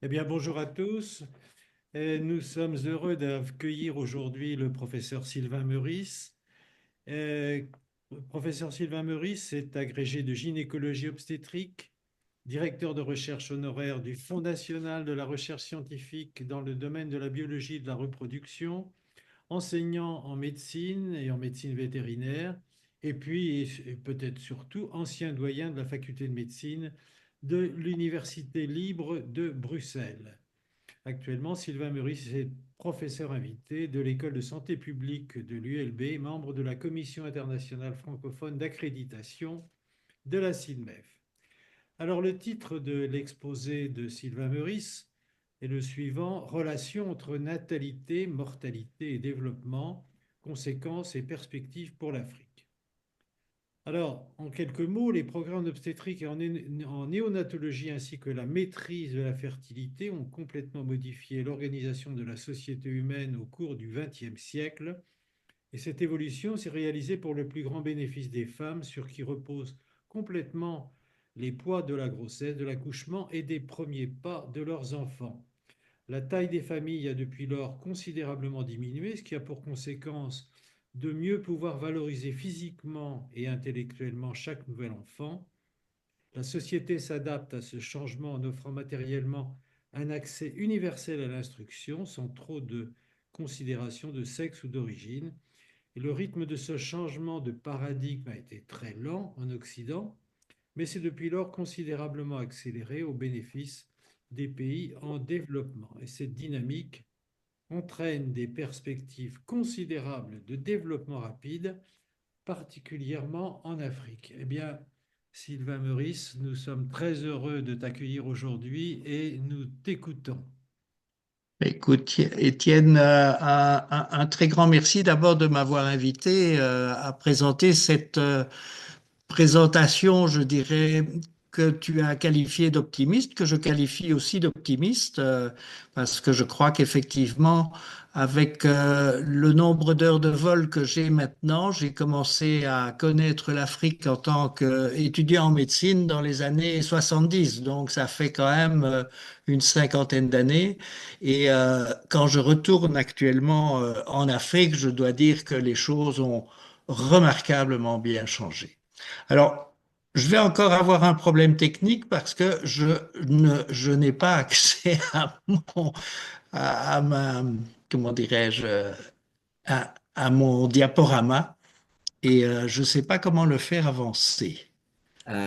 Eh bien, bonjour à tous. Nous sommes heureux d'accueillir aujourd'hui le professeur Sylvain Meurice. Euh, le professeur Sylvain Meurice est agrégé de gynécologie obstétrique, directeur de recherche honoraire du Fonds national de la recherche scientifique dans le domaine de la biologie et de la reproduction, enseignant en médecine et en médecine vétérinaire, et puis, et peut-être surtout, ancien doyen de la faculté de médecine de l'Université libre de Bruxelles. Actuellement, Sylvain Meurice est professeur invité de l'École de santé publique de l'ULB, membre de la Commission internationale francophone d'accréditation de la CINMEF. Alors, le titre de l'exposé de Sylvain Meurice est le suivant: Relation entre natalité, mortalité et développement, conséquences et perspectives pour l'Afrique. Alors, en quelques mots, les progrès en obstétrique et en néonatologie ainsi que la maîtrise de la fertilité ont complètement modifié l'organisation de la société humaine au cours du XXe siècle. Et cette évolution s'est réalisée pour le plus grand bénéfice des femmes, sur qui reposent complètement les poids de la grossesse, de l'accouchement et des premiers pas de leurs enfants. La taille des familles a depuis lors considérablement diminué, ce qui a pour conséquence de mieux pouvoir valoriser physiquement et intellectuellement chaque nouvel enfant. La société s'adapte à ce changement en offrant matériellement un accès universel à l'instruction sans trop de considération de sexe ou d'origine. Et le rythme de ce changement de paradigme a été très lent en Occident, mais c'est depuis lors considérablement accéléré au bénéfice des pays en développement. Et cette dynamique entraîne des perspectives considérables de développement rapide, particulièrement en Afrique. Eh bien, Sylvain Meurice, nous sommes très heureux de t'accueillir aujourd'hui et nous t'écoutons. Écoute, Étienne, un très grand merci d'abord de m'avoir invité à présenter cette présentation, je dirais, que tu as qualifiée d'optimiste, que je qualifie aussi d'optimiste, parce que je crois qu'effectivement, avec le nombre d'heures de vol que j'ai maintenant, j'ai commencé à connaître l'Afrique en tant qu'étudiant en médecine dans les années 70. Donc, ça fait quand même une cinquantaine d'années. Et quand je retourne actuellement en Afrique, je dois dire que les choses ont remarquablement bien changé. Alors, je vais encore avoir un problème technique parce que je n'ai pas accès à ma, comment dirais-je, à mon diaporama et je ne sais pas comment le faire avancer.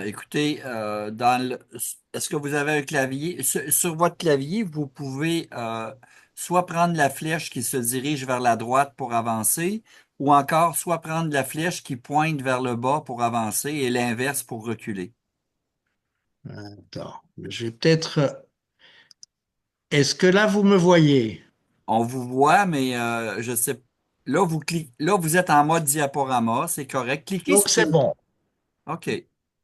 Écoutez, est-ce que vous avez un clavier? Sur votre clavier, vous pouvez soit prendre la flèche qui se dirige vers la droite pour avancer, ou encore soit prendre la flèche qui pointe vers le bas pour avancer et l'inverse pour reculer. Attends, je vais peut-être. Est-ce que là, vous me voyez? On vous voit, mais je sais. Là, vous êtes en mode diaporama, c'est correct. Cliquez Donc, sur. c'est bon. OK.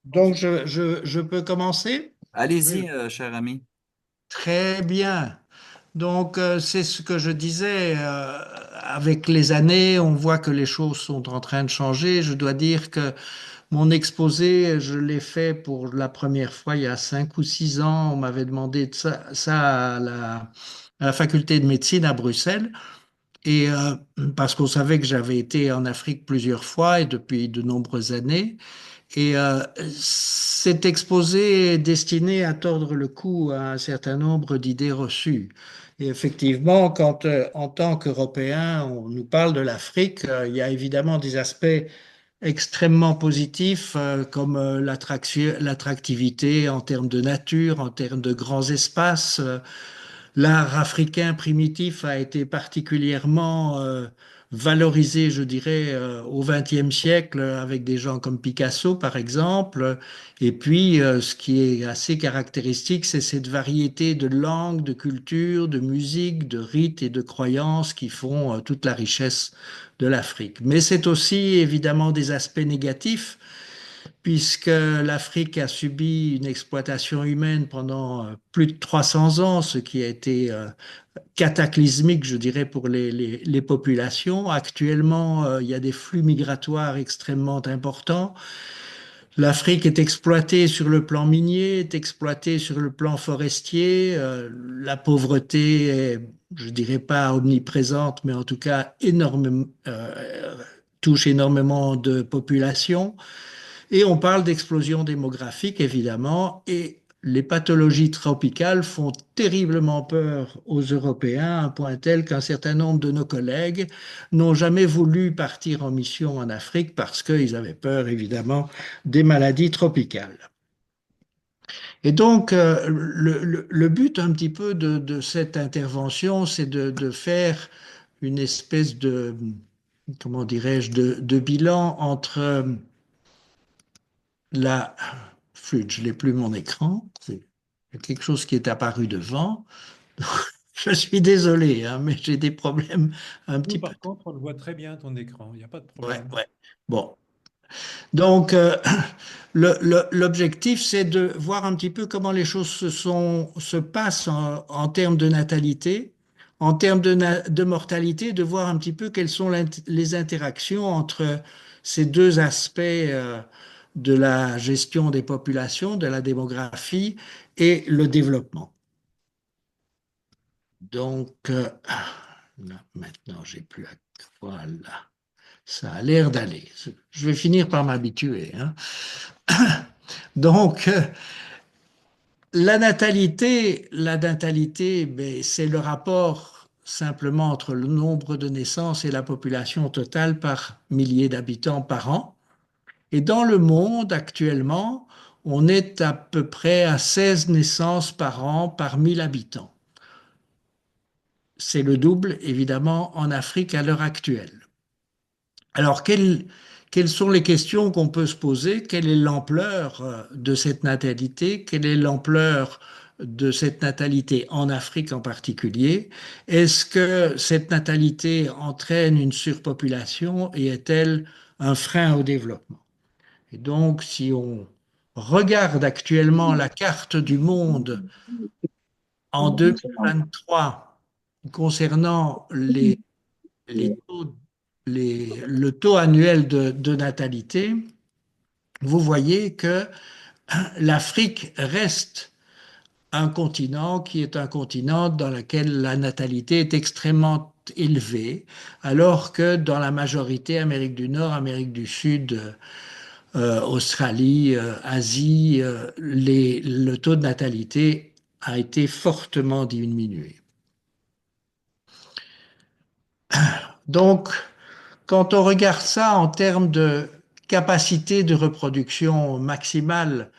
Donc, je peux commencer? Oui, Allez-y, cher ami. Très bien. Donc, c'est ce que je disais. Avec les années, on voit que les choses sont en train de changer. Je dois dire que mon exposé, je l'ai fait pour la première fois il y a 5 ou 6 ans. On m'avait demandé de ça à la faculté de médecine à Bruxelles. Et parce qu'on savait que j'avais été en Afrique plusieurs fois et depuis de nombreuses années. Et cet exposé est destiné à tordre le cou à un certain nombre d'idées reçues. Et effectivement, quand en tant qu'Européens, on nous parle de l'Afrique, il y a évidemment des aspects extrêmement positifs comme l'attractivité en termes de nature, en termes de grands espaces. L'art africain primitif a été particulièrement valorisé, je dirais, au XXe siècle avec des gens comme Picasso, par exemple. Et puis, ce qui est assez caractéristique, c'est cette variété de langues, de cultures, de musique, de rites et de croyances qui font toute la richesse de l'Afrique. Mais c'est aussi évidemment des aspects négatifs puisque l'Afrique a subi une exploitation humaine pendant plus de 300 ans, ce qui a été cataclysmique, je dirais, pour les populations. Actuellement, il y a des flux migratoires extrêmement importants. L'Afrique est exploitée sur le plan minier, est exploitée sur le plan forestier. La pauvreté est, je dirais pas omniprésente, mais en tout cas touche énormément de population. Et on parle d'explosion démographique, évidemment, et les pathologies tropicales font terriblement peur aux Européens, à un point tel qu'un certain nombre de nos collègues n'ont jamais voulu partir en mission en Afrique parce qu'ils avaient peur, évidemment, des maladies tropicales. Et donc, le but un petit peu de cette intervention, c'est de faire une espèce de, comment dirais-je, de bilan entre la flûte, je n'ai plus mon écran, c'est quelque chose qui est apparu devant. Je suis désolé, hein, mais j'ai des problèmes un Nous, petit peu. par contre, on le voit très bien, ton écran. Il n'y a pas de Ouais, problème. ouais. Bon. Donc, l'objectif, c'est de voir un petit peu comment les choses se passent en termes de natalité, en termes de mortalité, de voir un petit peu quelles sont les interactions entre ces deux aspects de la gestion des populations, de la démographie et le développement. Donc, là, maintenant, j'ai plus à... Voilà, ça a l'air d'aller. Je vais finir par m'habituer, hein. Donc, la natalité, ben, c'est le rapport simplement entre le nombre de naissances et la population totale par millier d'habitants par an. Et dans le monde actuellement, on est à peu près à 16 naissances par an par 1000 habitants. C'est le double, évidemment, en Afrique à l'heure actuelle. Alors, quelles sont les questions qu'on peut se poser? Quelle est l'ampleur de cette natalité? Quelle est l'ampleur de cette natalité en Afrique en particulier? Est-ce que cette natalité entraîne une surpopulation et est-elle un frein au développement? Et donc, si on regarde actuellement la carte du monde en 2023 concernant les taux, le taux annuel de natalité, vous voyez que l'Afrique reste un continent qui est un continent dans lequel la natalité est extrêmement élevée, alors que dans la majorité, Amérique du Nord, Amérique du Sud, Australie, Asie, le taux de natalité a été fortement diminué. Donc, quand on regarde ça en termes de capacité de reproduction maximale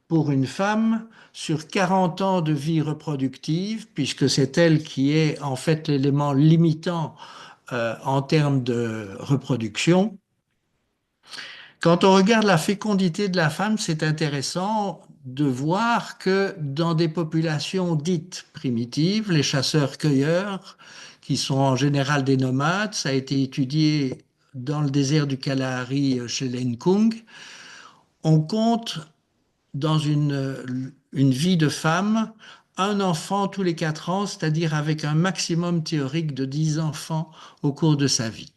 pour une femme, sur 40 ans de vie reproductive, puisque c'est elle qui est en fait l'élément limitant en termes de reproduction, quand on regarde la fécondité de la femme, c'est intéressant de voir que dans des populations dites primitives, les chasseurs-cueilleurs, qui sont en général des nomades, ça a été étudié dans le désert du Kalahari chez les Nkung, on compte dans une vie de femme un enfant tous les 4 ans, c'est-à-dire avec un maximum théorique de 10 enfants au cours de sa vie.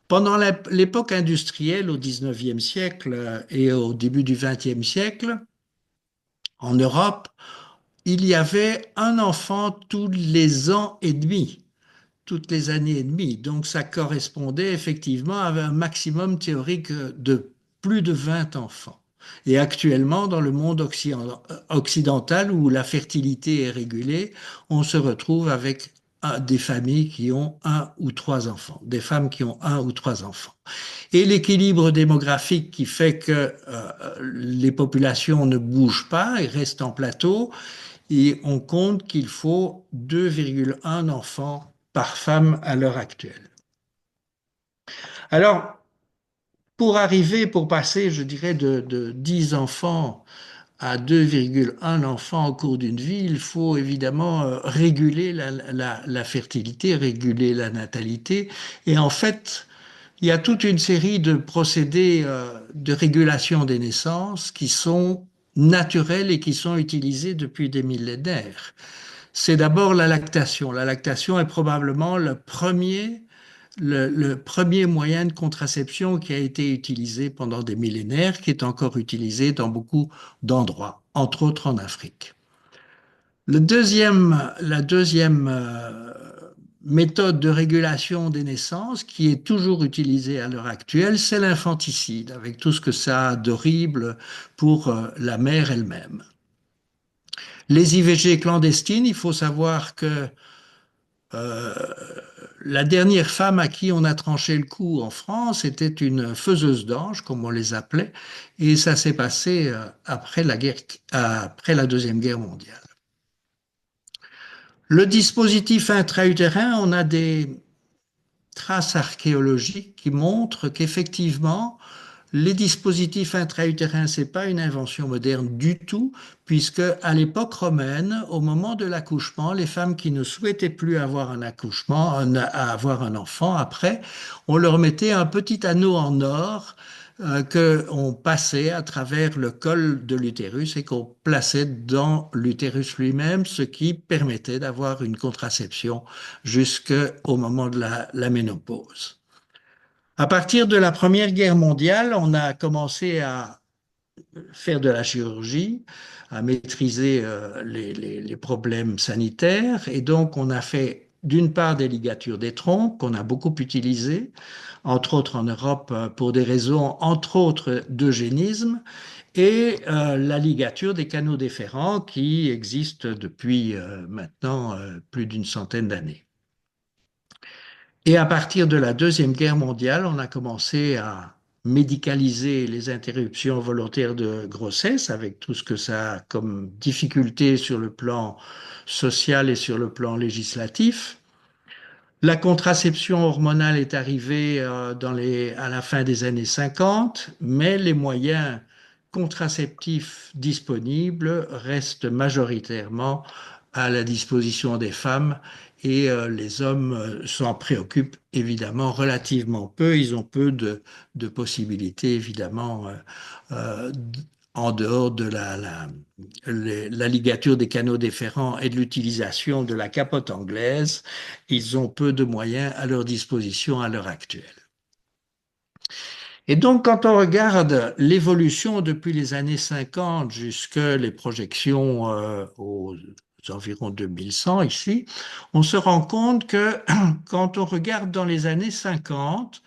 Pendant l'époque industrielle au XIXe siècle et au début du XXe siècle, en Europe, il y avait un enfant tous les ans et demi, toutes les années et demie. Donc ça correspondait effectivement à un maximum théorique de plus de 20 enfants. Et actuellement, dans le monde occidental où la fertilité est régulée, on se retrouve avec des familles qui ont un ou trois enfants, des femmes qui ont un ou trois enfants. Et l'équilibre démographique qui fait que les populations ne bougent pas et restent en plateau, et on compte qu'il faut 2,1 enfants par femme à l'heure actuelle. Alors, pour passer, je dirais, de 10 enfants à 2,1 enfants au cours d'une vie, il faut évidemment réguler la fertilité, réguler la natalité. Et en fait, il y a toute une série de procédés de régulation des naissances qui sont naturels et qui sont utilisés depuis des millénaires. C'est d'abord la lactation. La lactation est probablement le premier le premier moyen de contraception qui a été utilisé pendant des millénaires, qui est encore utilisé dans beaucoup d'endroits, entre autres en Afrique. La deuxième méthode de régulation des naissances qui est toujours utilisée à l'heure actuelle, c'est l'infanticide, avec tout ce que ça a d'horrible pour la mère elle-même. Les IVG clandestines, il faut savoir que euh, la dernière femme à qui on a tranché le cou en France était une faiseuse d'ange, comme on les appelait, et ça s'est passé après la Deuxième Guerre mondiale. Le dispositif intra-utérin, on a des traces archéologiques qui montrent qu'effectivement, les dispositifs intra-utérins, ce n'est pas une invention moderne du tout, puisque à l'époque romaine, au moment de l'accouchement, les femmes qui ne souhaitaient plus avoir un accouchement, avoir un enfant après, on leur mettait un petit anneau en or qu'on passait à travers le col de l'utérus et qu'on plaçait dans l'utérus lui-même, ce qui permettait d'avoir une contraception jusqu'au moment de la ménopause. À partir de la Première Guerre mondiale, on a commencé à faire de la chirurgie, à maîtriser les problèmes sanitaires. Et donc, on a fait d'une part des ligatures des trompes qu'on a beaucoup utilisées, entre autres en Europe pour des raisons, entre autres, d'eugénisme, et la ligature des canaux déférents qui existe depuis maintenant plus d'une centaine d'années. Et à partir de la Deuxième Guerre mondiale, on a commencé à médicaliser les interruptions volontaires de grossesse avec tout ce que ça a comme difficulté sur le plan social et sur le plan législatif. La contraception hormonale est arrivée à la fin des années 50, mais les moyens contraceptifs disponibles restent majoritairement à la disposition des femmes et les hommes s'en préoccupent évidemment relativement peu. Ils ont peu de possibilités évidemment euh, en dehors de la ligature des canaux déférents et de l'utilisation de la capote anglaise. Ils ont peu de moyens à leur disposition à l'heure actuelle. Et donc, quand on regarde l'évolution depuis les années 50 jusqu'à les projections aux environs 2100 ici, on se rend compte que quand on regarde dans les années 50,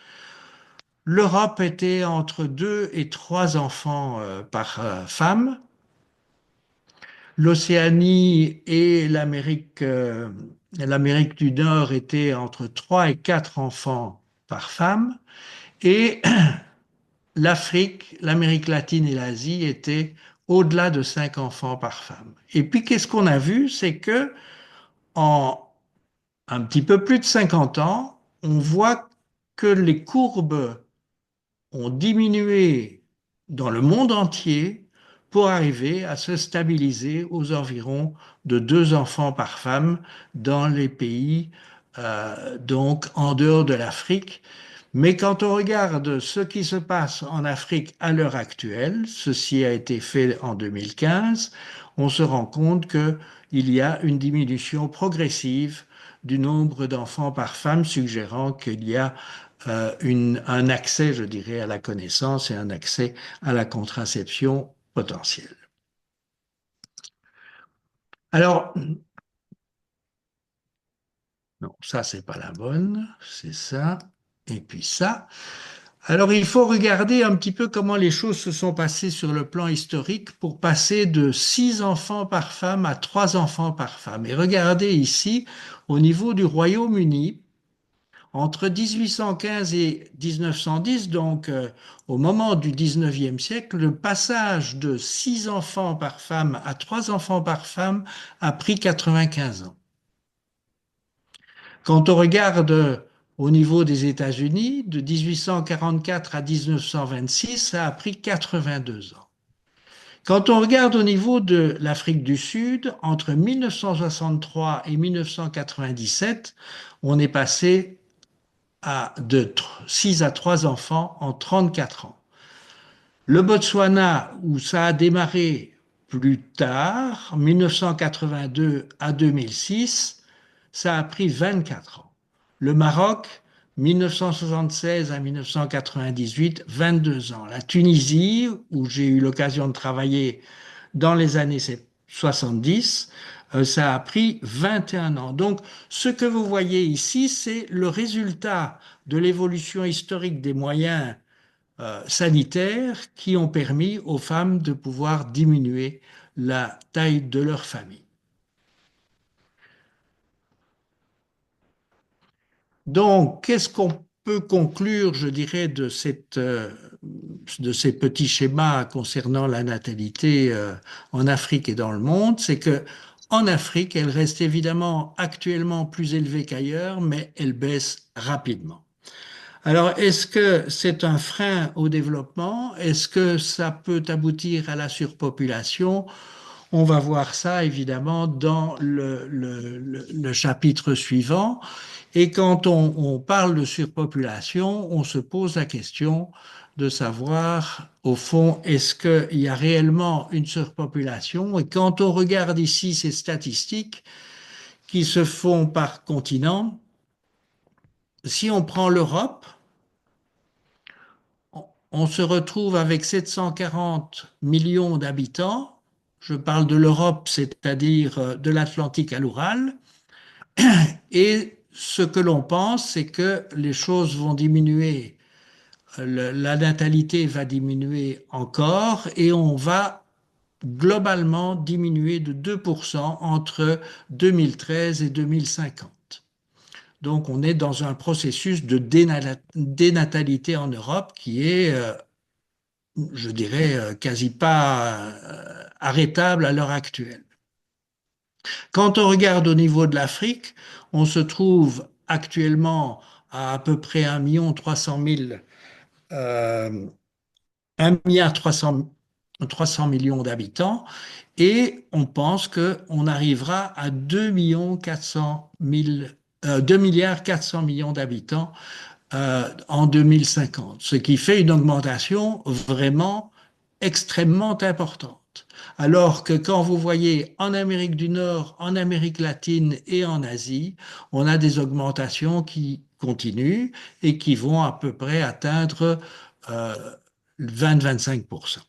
l'Europe était entre 2 et 3 enfants par femme. L'Océanie et l'Amérique du Nord étaient entre 3 et 4 enfants par femme. Et l'Afrique, l'Amérique latine et l'Asie étaient au-delà de 5 enfants par femme. Et puis, qu'est-ce qu'on a vu? C'est que en un petit peu plus de 50 ans, on voit que les courbes ont diminué dans le monde entier pour arriver à se stabiliser aux environs de 2 enfants par femme dans les pays donc en dehors de l'Afrique. Mais quand on regarde ce qui se passe en Afrique à l'heure actuelle, ceci a été fait en 2015, on se rend compte qu'il y a une diminution progressive du nombre d'enfants par femme, suggérant qu'il y a un accès, je dirais, à la connaissance et un accès à la contraception potentielle. Alors, non, ça, c'est pas la bonne, c'est ça, et puis ça. Alors, il faut regarder un petit peu comment les choses se sont passées sur le plan historique pour passer de 6 enfants par femme à 3 enfants par femme. Et regardez ici, au niveau du Royaume-Uni, entre 1815 et 1910, donc au moment du 19e siècle, le passage de 6 enfants par femme à 3 enfants par femme a pris 95 ans. Quand on regarde au niveau des États-Unis, de 1844 à 1926, ça a pris 82 ans. Quand on regarde au niveau de l'Afrique du Sud, entre 1963 et 1997, on est passé de 6 à 3 enfants en 34 ans. Le Botswana, où ça a démarré plus tard, 1982 à 2006, ça a pris 24 ans. Le Maroc, 1976 à 1998, 22 ans. La Tunisie, où j'ai eu l'occasion de travailler dans les années 70, ça a pris 21 ans. Donc, ce que vous voyez ici, c'est le résultat de l'évolution historique des moyens sanitaires qui ont permis aux femmes de pouvoir diminuer la taille de leur famille. Donc, qu'est-ce qu'on peut conclure, je dirais, de ces petits schémas concernant la natalité en Afrique et dans le monde? C'est que en Afrique, elle reste évidemment actuellement plus élevée qu'ailleurs, mais elle baisse rapidement. Alors, est-ce que c'est un frein au développement? Est-ce que ça peut aboutir à la surpopulation? On va voir ça évidemment dans le chapitre suivant. Et quand on parle de surpopulation, on se pose la question de savoir, au fond, est-ce qu'il y a réellement une surpopulation? Et quand on regarde ici ces statistiques qui se font par continent, si on prend l'Europe, on se retrouve avec 740 millions d'habitants. Je parle de l'Europe, c'est-à-dire de l'Atlantique à l'Oural. Et ce que l'on pense, c'est que les choses vont diminuer, la natalité va diminuer encore et on va globalement diminuer de 2% entre 2013 et 2050. Donc on est dans un processus de dénatalité en Europe qui est, je dirais, quasi pas arrêtable à l'heure actuelle. Quand on regarde au niveau de l'Afrique, on se trouve actuellement à peu près 1,3 million, 1,3 milliard d'habitants et on pense qu'on arrivera à 2 milliards 400 millions d'habitants en 2050, ce qui fait une augmentation vraiment extrêmement importante. Alors que quand vous voyez en Amérique du Nord, en Amérique latine et en Asie, on a des augmentations qui continuent et qui vont à peu près atteindre 20-25%.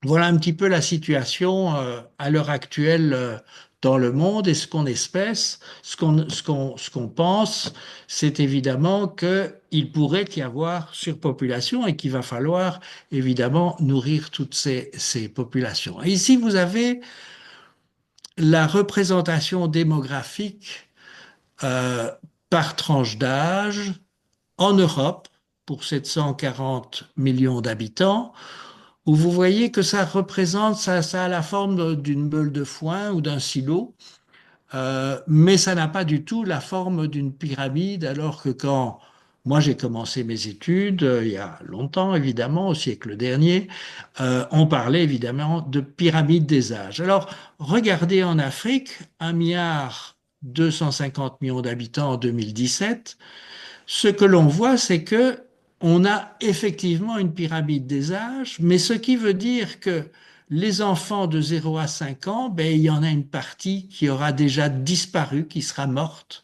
Voilà un petit peu la situation à l'heure actuelle dans le monde et ce qu'on espère, ce qu'on pense, c'est évidemment qu'il pourrait y avoir surpopulation et qu'il va falloir évidemment nourrir toutes ces populations. Et ici, vous avez la représentation démographique euh, par tranche d'âge en Europe pour 740 millions d'habitants où vous voyez que ça représente, ça a la forme d'une meule de foin ou d'un silo, mais ça n'a pas du tout la forme d'une pyramide, alors que quand moi j'ai commencé mes études, il y a longtemps évidemment, au siècle dernier, on parlait évidemment de pyramide des âges. Alors regardez en Afrique, 1,250 milliard d'habitants en 2017, ce que l'on voit, c'est que on a effectivement une pyramide des âges, mais ce qui veut dire que les enfants de 0 à 5 ans, ben, il y en a une partie qui aura déjà disparu, qui sera morte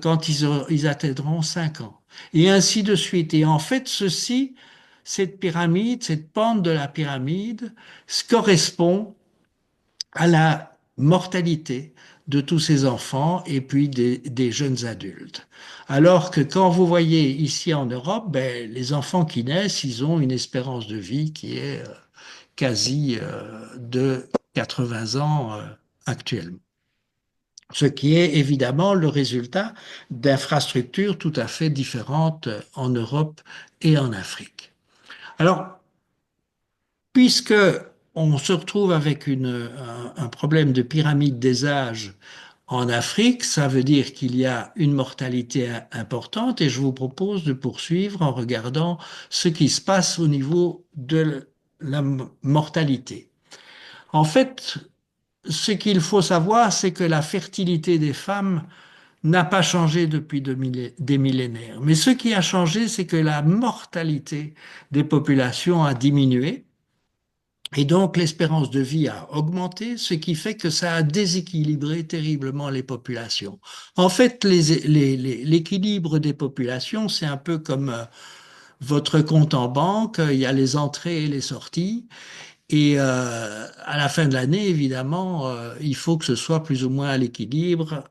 quand ils atteindront 5 ans. Et ainsi de suite. Et en fait, cette pyramide, cette pente de la pyramide, correspond à la mortalité de tous ces enfants et puis des jeunes adultes. Alors que quand vous voyez ici en Europe, ben, les enfants qui naissent, ils ont une espérance de vie qui est quasi de 80 ans actuellement. Ce qui est évidemment le résultat d'infrastructures tout à fait différentes en Europe et en Afrique. Alors, puisque on se retrouve avec un problème de pyramide des âges en Afrique, ça veut dire qu'il y a une mortalité importante et je vous propose de poursuivre en regardant ce qui se passe au niveau de la mortalité. En fait, ce qu'il faut savoir, c'est que la fertilité des femmes n'a pas changé depuis des millénaires. Mais ce qui a changé, c'est que la mortalité des populations a diminué Et donc, l'espérance de vie a augmenté, ce qui fait que ça a déséquilibré terriblement les populations. En fait, l'équilibre des populations, c'est un peu comme votre compte en banque, il y a les entrées et les sorties. Et à la fin de l'année, évidemment, il faut que ce soit plus ou moins à l'équilibre.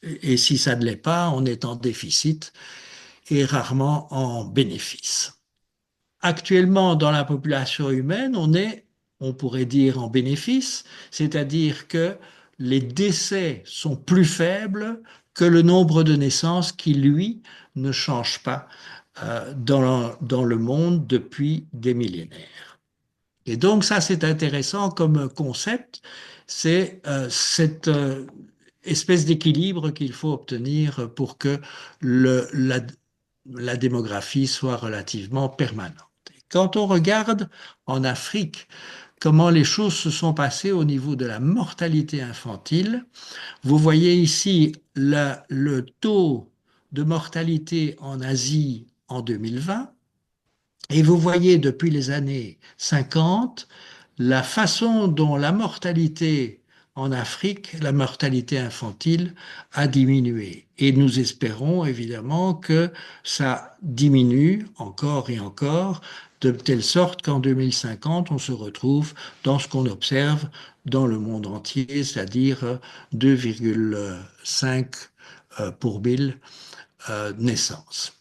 Et si ça ne l'est pas, on est en déficit et rarement en bénéfice. Actuellement, dans la population humaine, on pourrait dire, en bénéfice, c'est-à-dire que les décès sont plus faibles que le nombre de naissances qui, lui, ne change pas dans le monde depuis des millénaires. Et donc ça, c'est intéressant comme concept, c'est cette espèce d'équilibre qu'il faut obtenir pour que la démographie soit relativement permanente. Quand on regarde en Afrique comment les choses se sont passées au niveau de la mortalité infantile, vous voyez ici le taux de mortalité en Asie en 2020, et vous voyez depuis les années 50 la façon dont la mortalité en Afrique, la mortalité infantile, a diminué. Et nous espérons évidemment que ça diminue encore et encore, de telle sorte qu'en 2050, on se retrouve dans ce qu'on observe dans le monde entier, c'est-à-dire 2,5 pour 1000 naissances.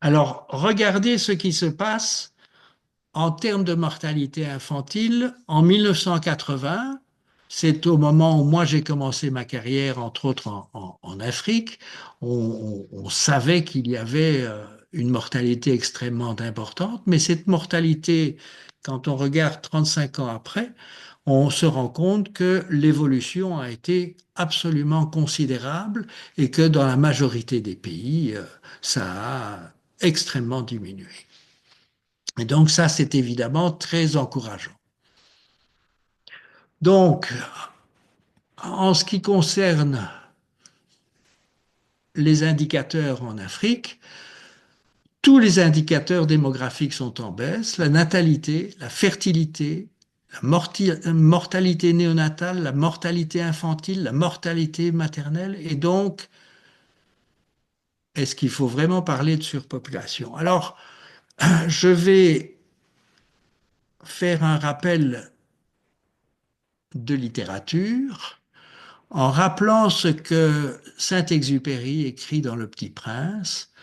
Alors, regardez ce qui se passe en termes de mortalité infantile, en 1980, c'est au moment où moi j'ai commencé ma carrière, entre autres en Afrique, on savait qu'il y avait une mortalité extrêmement importante, mais cette mortalité, quand on regarde 35 ans après, on se rend compte que l'évolution a été absolument considérable et que dans la majorité des pays, ça a extrêmement diminué. Et donc ça, c'est évidemment très encourageant. Donc, en ce qui concerne les indicateurs en Afrique, tous les indicateurs démographiques sont en baisse, la natalité, la fertilité, la mortalité néonatale, la mortalité infantile, la mortalité maternelle. Et donc, est-ce qu'il faut vraiment parler de surpopulation? Alors, je vais faire un rappel de littérature en rappelant ce que Saint-Exupéry écrit dans Le Petit Prince.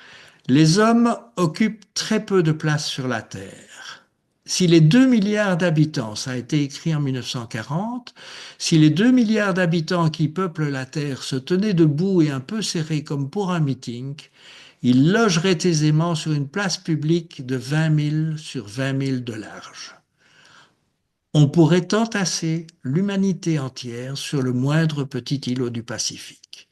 Les hommes occupent très peu de place sur la Terre. Si les 2 milliards d'habitants, ça a été écrit en 1940, si les 2 milliards d'habitants qui peuplent la Terre se tenaient debout et un peu serrés comme pour un meeting, ils logeraient aisément sur une place publique de 20 000 sur 20 000 de large. On pourrait entasser l'humanité entière sur le moindre petit îlot du Pacifique.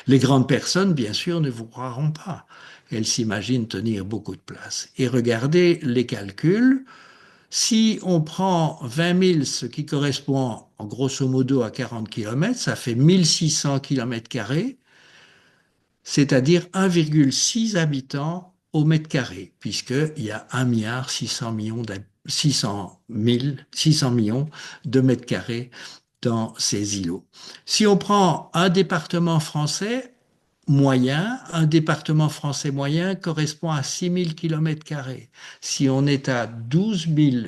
Les grandes personnes, bien sûr, ne vous croiront pas. Elles s'imaginent tenir beaucoup de place. Et regardez les calculs. Si on prend 20 000, ce qui correspond en grosso modo à 40 km, ça fait 1600 km², c'est-à-dire 1,6 habitants au mètre carré, puisqu'il y a 1,6 milliard 600 millions de mètres carrés dans ces îlots. Si on prend un département français moyen, un département français moyen correspond à 6 000 km². Si on est à 12 000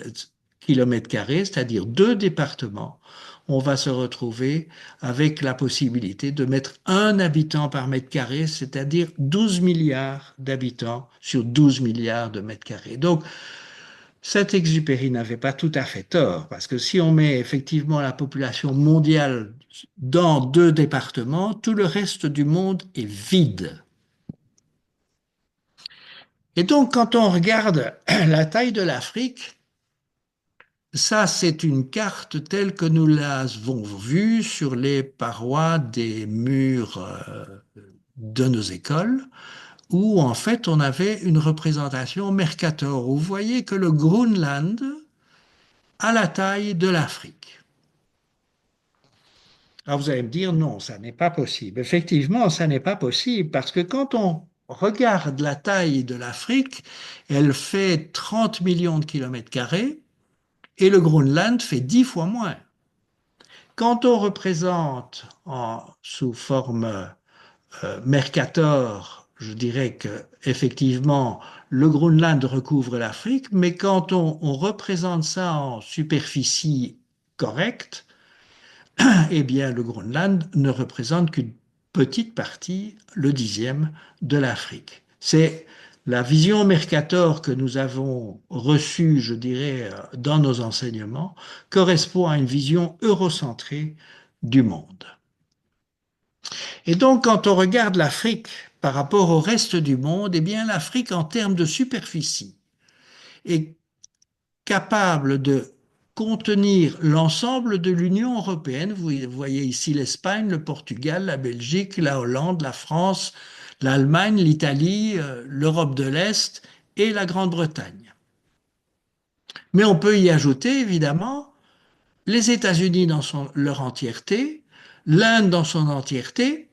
km², c'est-à-dire deux départements, on va se retrouver avec la possibilité de mettre un habitant par mètre carré, c'est-à-dire 12 milliards d'habitants sur 12 milliards de mètres carrés. Donc, Saint-Exupéry n'avait pas tout à fait tort, parce que si on met effectivement la population mondiale dans deux départements, tout le reste du monde est vide. Et donc, quand on regarde la taille de l'Afrique, ça, c'est une carte telle que nous l'avons vue sur les parois des murs de nos écoles, où en fait on avait une représentation Mercator, où vous voyez que le Groenland a la taille de l'Afrique. Alors vous allez me dire, non, ça n'est pas possible. Effectivement, ça n'est pas possible, parce que quand on regarde la taille de l'Afrique, elle fait 30 millions de kilomètres carrés et le Groenland fait 10 fois moins. Quand on représente sous forme Mercator, je dirais que effectivement le Groenland recouvre l'Afrique, mais quand on représente ça en superficie correcte, eh bien le Groenland ne représente qu'une petite partie, le dixième de l'Afrique. C'est la vision Mercator que nous avons reçue, je dirais, dans nos enseignements, correspond à une vision eurocentrée du monde. Et donc, quand on regarde l'Afrique par rapport au reste du monde, eh bien, l'Afrique, en termes de superficie, est capable de contenir l'ensemble de l'Union européenne. Vous voyez ici l'Espagne, le Portugal, la Belgique, la Hollande, la France, l'Allemagne, l'Italie, l'Europe de l'Est et la Grande-Bretagne. Mais on peut y ajouter, évidemment, les États-Unis dans leur entièreté, l'Inde dans son entièreté,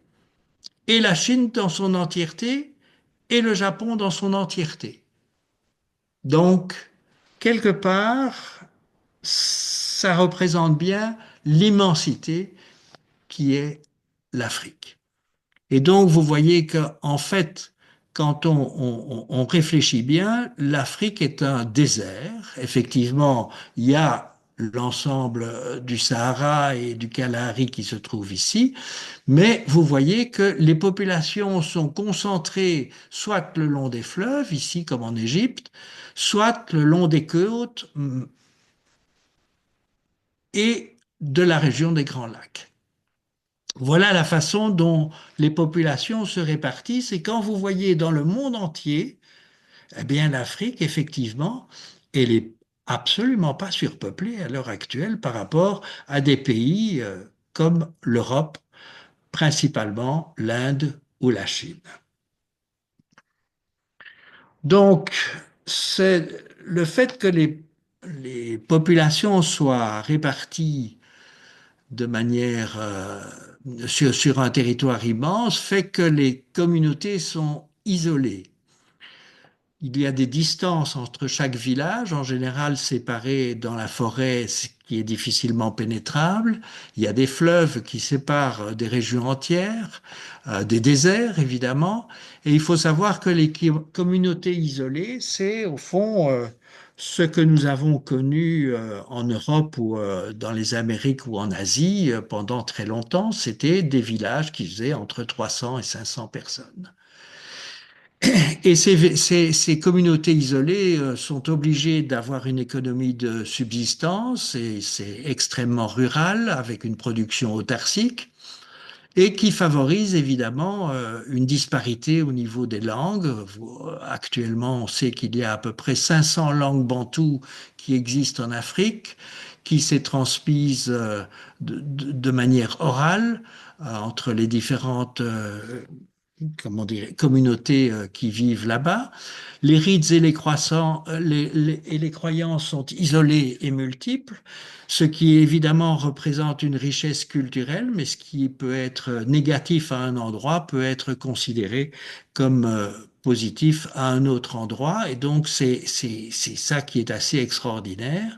et la Chine dans son entièreté et le Japon dans son entièreté. Donc, quelque part, ça représente bien l'immensité qui est l'Afrique. Et donc, vous voyez qu'en fait, quand on réfléchit bien, l'Afrique est un désert. Effectivement, il y a l'ensemble du Sahara et du Kalahari qui se trouvent ici, mais vous voyez que les populations sont concentrées soit le long des fleuves, ici comme en Égypte, soit le long des côtes et de la région des Grands Lacs. Voilà la façon dont les populations se répartissent. Et quand vous voyez dans le monde entier, eh bien l'Afrique, effectivement, elle est absolument pas surpeuplée à l'heure actuelle par rapport à des pays comme l'Europe, principalement l'Inde ou la Chine. Donc, c'est le fait que les populations soient réparties de manière sur un territoire immense fait que les communautés sont isolées. Il y a des distances entre chaque village, en général séparés dans la forêt, ce qui est difficilement pénétrable. Il y a des fleuves qui séparent des régions entières, des déserts évidemment. Et il faut savoir que les communautés isolées, c'est au fond ce que nous avons connu en Europe ou dans les Amériques ou en Asie pendant très longtemps. C'était des villages qui faisaient entre 300 et 500 personnes. Et ces communautés isolées sont obligées d'avoir une économie de subsistance, et c'est extrêmement rural, avec une production autarcique, et qui favorise évidemment une disparité au niveau des langues. Actuellement, on sait qu'il y a à peu près 500 langues bantoues qui existent en Afrique, qui s'est transmise de manière orale entre les différentes comment dire, communautés qui vivent là-bas. Les rites et et les croyances sont isolés et multiples, ce qui évidemment représente une richesse culturelle, mais ce qui peut être négatif à un endroit peut être considéré comme positif à un autre endroit. Et donc c'est ça qui est assez extraordinaire,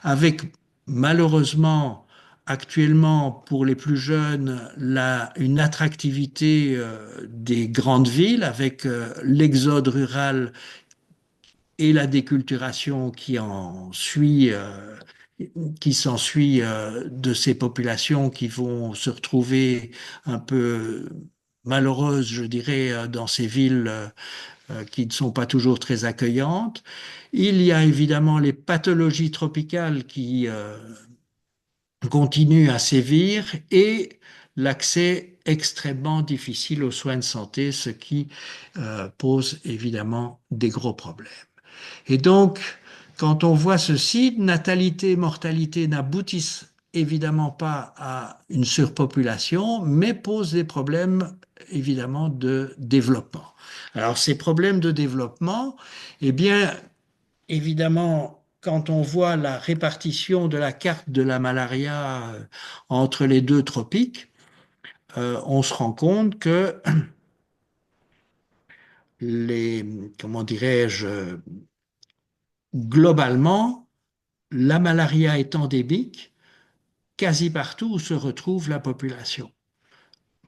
avec malheureusement actuellement, pour les plus jeunes, une attractivité des grandes villes avec l'exode rural et la déculturation qui s'ensuit de ces populations qui vont se retrouver un peu malheureuses, je dirais, dans ces villes qui ne sont pas toujours très accueillantes. Il y a évidemment les pathologies tropicales qui continue à sévir et l'accès extrêmement difficile aux soins de santé, ce qui pose évidemment des gros problèmes. Et donc, quand on voit ceci, natalité et mortalité n'aboutissent évidemment pas à une surpopulation, mais posent des problèmes évidemment de développement. Alors, ces problèmes de développement, eh bien, évidemment, quand on voit la répartition de la carte de la malaria entre les deux tropiques, on se rend compte que comment dirais-je, globalement, la malaria est endémique quasi partout où se retrouve la population.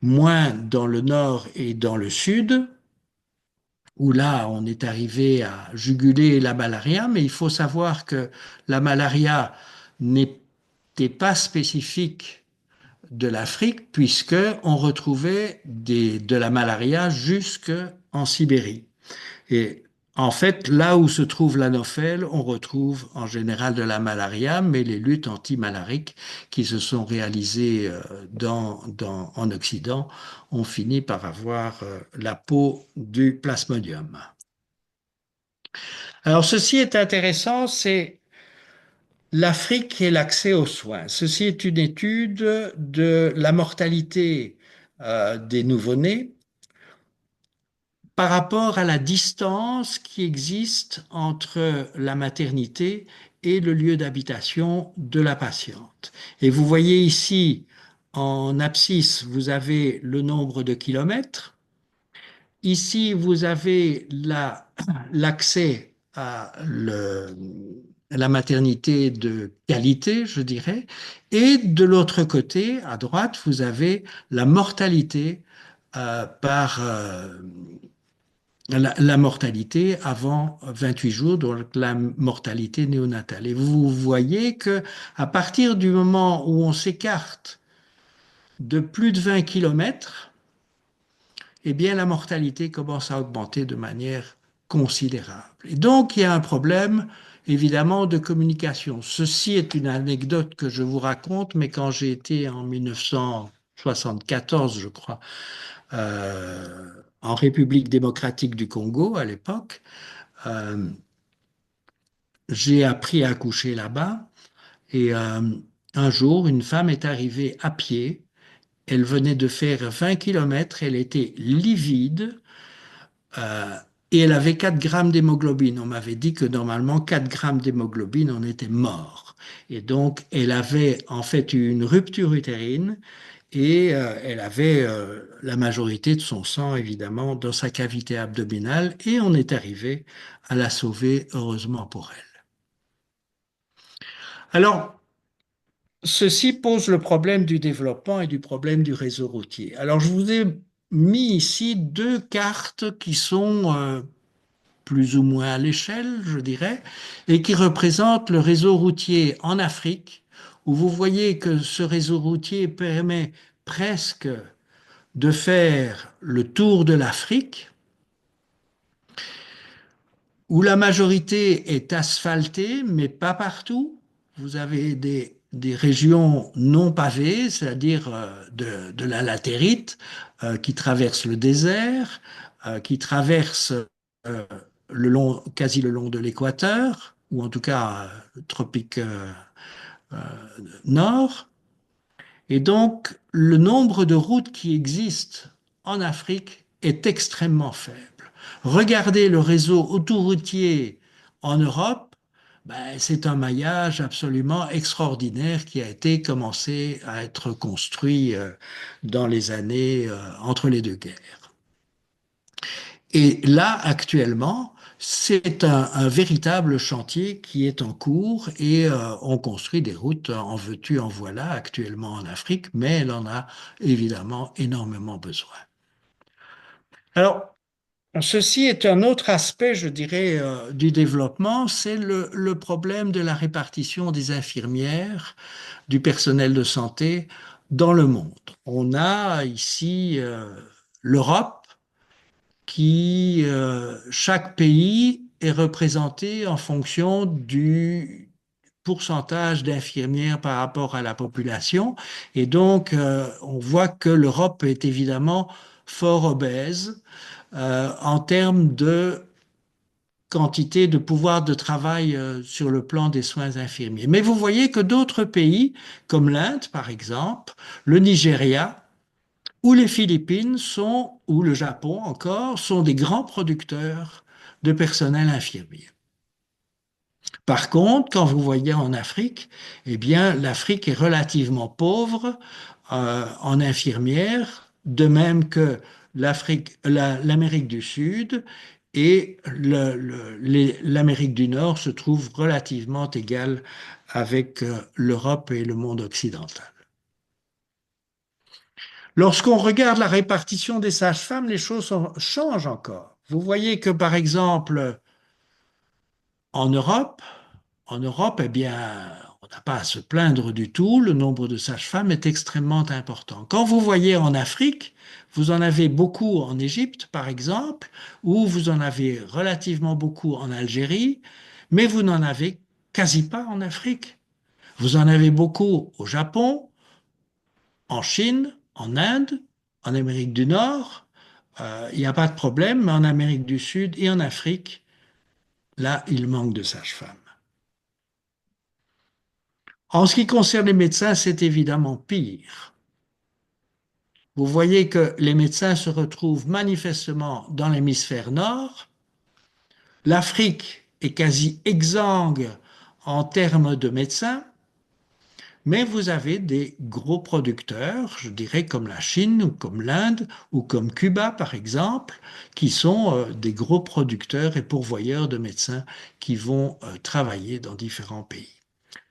Moins dans le nord et dans le sud, où là, on est arrivé à juguler la malaria, mais il faut savoir que la malaria n'était pas spécifique de l'Afrique, puisqu'on retrouvait de la malaria jusque en Sibérie. Et en fait, là où se trouve l'anophèle, on retrouve en général de la malaria, mais les luttes antimalariques qui se sont réalisées en Occident ont fini par avoir la peau du plasmodium. Alors, ceci est intéressant, c'est l'Afrique et l'accès aux soins. Ceci est une étude de la mortalité des nouveau-nés par rapport à la distance qui existe entre la maternité et le lieu d'habitation de la patiente. Et vous voyez ici, en abscisse, vous avez le nombre de kilomètres. Ici, vous avez l'accès à la maternité de qualité, je dirais. Et de l'autre côté, à droite, vous avez la mortalité par la mortalité avant 28 jours, donc la mortalité néonatale. Et vous voyez que à partir du moment où on s'écarte de plus de 20 kilomètres, eh bien la mortalité commence à augmenter de manière considérable. Et donc il y a un problème évidemment de communication. Ceci est une anecdote que je vous raconte, mais quand j'ai été en 1974, je crois, en République démocratique du Congo à l'époque, euh, j'ai appris à accoucher là-bas et un jour, une femme est arrivée à pied. Elle venait de faire 20 kilomètres, elle était livide euh, et elle avait 4 grammes d'hémoglobine. On m'avait dit que normalement 4 grammes d'hémoglobine, on était mort. Et donc, elle avait en fait une rupture utérine et elle avait la majorité de son sang, évidemment, dans sa cavité abdominale et on est arrivé à la sauver, heureusement pour elle. Alors, ceci pose le problème du développement et du problème du réseau routier. Alors, je vous ai mis ici deux cartes qui sont plus ou moins à l'échelle, je dirais, et qui représentent le réseau routier en Afrique, où vous voyez que ce réseau routier permet presque de faire le tour de l'Afrique, où la majorité est asphaltée, mais pas partout. Vous avez des régions non pavées, c'est-à-dire de la latérite, qui traversent le désert, qui traversent euh, quasi le long de l'équateur, ou en tout cas tropique euh, nord. Et donc, le nombre de routes qui existent en Afrique est extrêmement faible. Regardez le réseau autoroutier en Europe, ben, c'est un maillage absolument extraordinaire qui a été commencé à être construit dans les années entre les deux guerres. Et là, actuellement, c'est un véritable chantier qui est en cours et on construit des routes en veux-tu, en voilà actuellement en Afrique, mais elle en a évidemment énormément besoin. Alors, ceci est un autre aspect, je dirais, du développement, c'est le problème de la répartition des infirmières, du personnel de santé dans le monde. On a ici l'Europe qui, chaque pays est représenté en fonction du pourcentage d'infirmières par rapport à la population. Et donc, on voit que l'Europe est évidemment fort obèse en termes de quantité de pouvoir de travail sur le plan des soins infirmiers. Mais vous voyez que d'autres pays, comme l'Inde par exemple, le Nigeria, ou les Philippines sont, ou le Japon encore, sont des grands producteurs de personnel infirmier. Par contre, quand vous voyez en Afrique, eh bien, l'Afrique est relativement pauvre en infirmières, de même que l'Amérique du Sud et l'Amérique du Nord se trouve relativement égale avec l'Europe et le monde occidental. Lorsqu'on regarde la répartition des sages-femmes, les choses changent encore. Vous voyez que, par exemple, en Europe, eh bien, on n'a pas à se plaindre du tout. Le nombre de sages-femmes est extrêmement important. Quand vous voyez en Afrique, vous en avez beaucoup en Égypte, par exemple, ou vous en avez relativement beaucoup en Algérie, mais vous n'en avez quasi pas en Afrique. Vous en avez beaucoup au Japon, en Chine, en Inde, en Amérique du Nord. Il n'y a pas de problème, mais en Amérique du Sud et en Afrique, là, il manque de sages-femmes. En ce qui concerne les médecins, c'est évidemment pire. Vous voyez que les médecins se retrouvent manifestement dans l'hémisphère nord. L'Afrique est quasi exsangue en termes de médecins, mais vous avez des gros producteurs, je dirais comme la Chine ou comme l'Inde ou comme Cuba par exemple, qui sont des gros producteurs et pourvoyeurs de médecins qui vont travailler dans différents pays.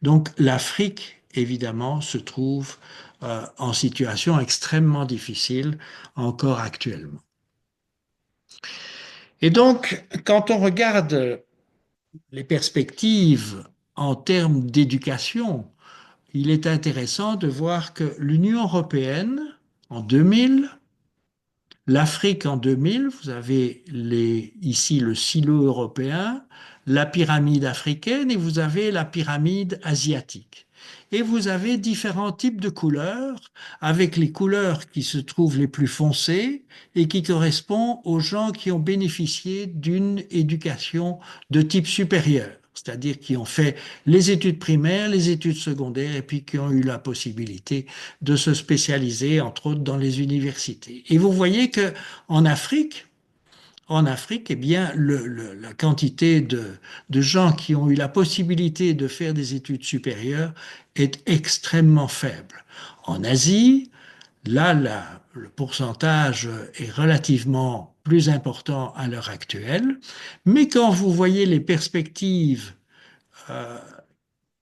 Donc l'Afrique, évidemment, se trouve en situation extrêmement difficile encore actuellement. Et donc, quand on regarde les perspectives en termes d'éducation, il est intéressant de voir que l'Union européenne, en 2000, l'Afrique en 2000, vous avez ici le silo européen, la pyramide africaine et vous avez la pyramide asiatique. Et vous avez différents types de couleurs, avec les couleurs qui se trouvent les plus foncées et qui correspondent aux gens qui ont bénéficié d'une éducation de type supérieur, c'est-à-dire qui ont fait les études primaires, les études secondaires et puis qui ont eu la possibilité de se spécialiser, entre autres, dans les universités. Et vous voyez que en Afrique, eh bien, la quantité de gens qui ont eu la possibilité de faire des études supérieures est extrêmement faible. En Asie, là, le pourcentage est relativement plus important à l'heure actuelle, mais quand vous voyez les perspectives euh,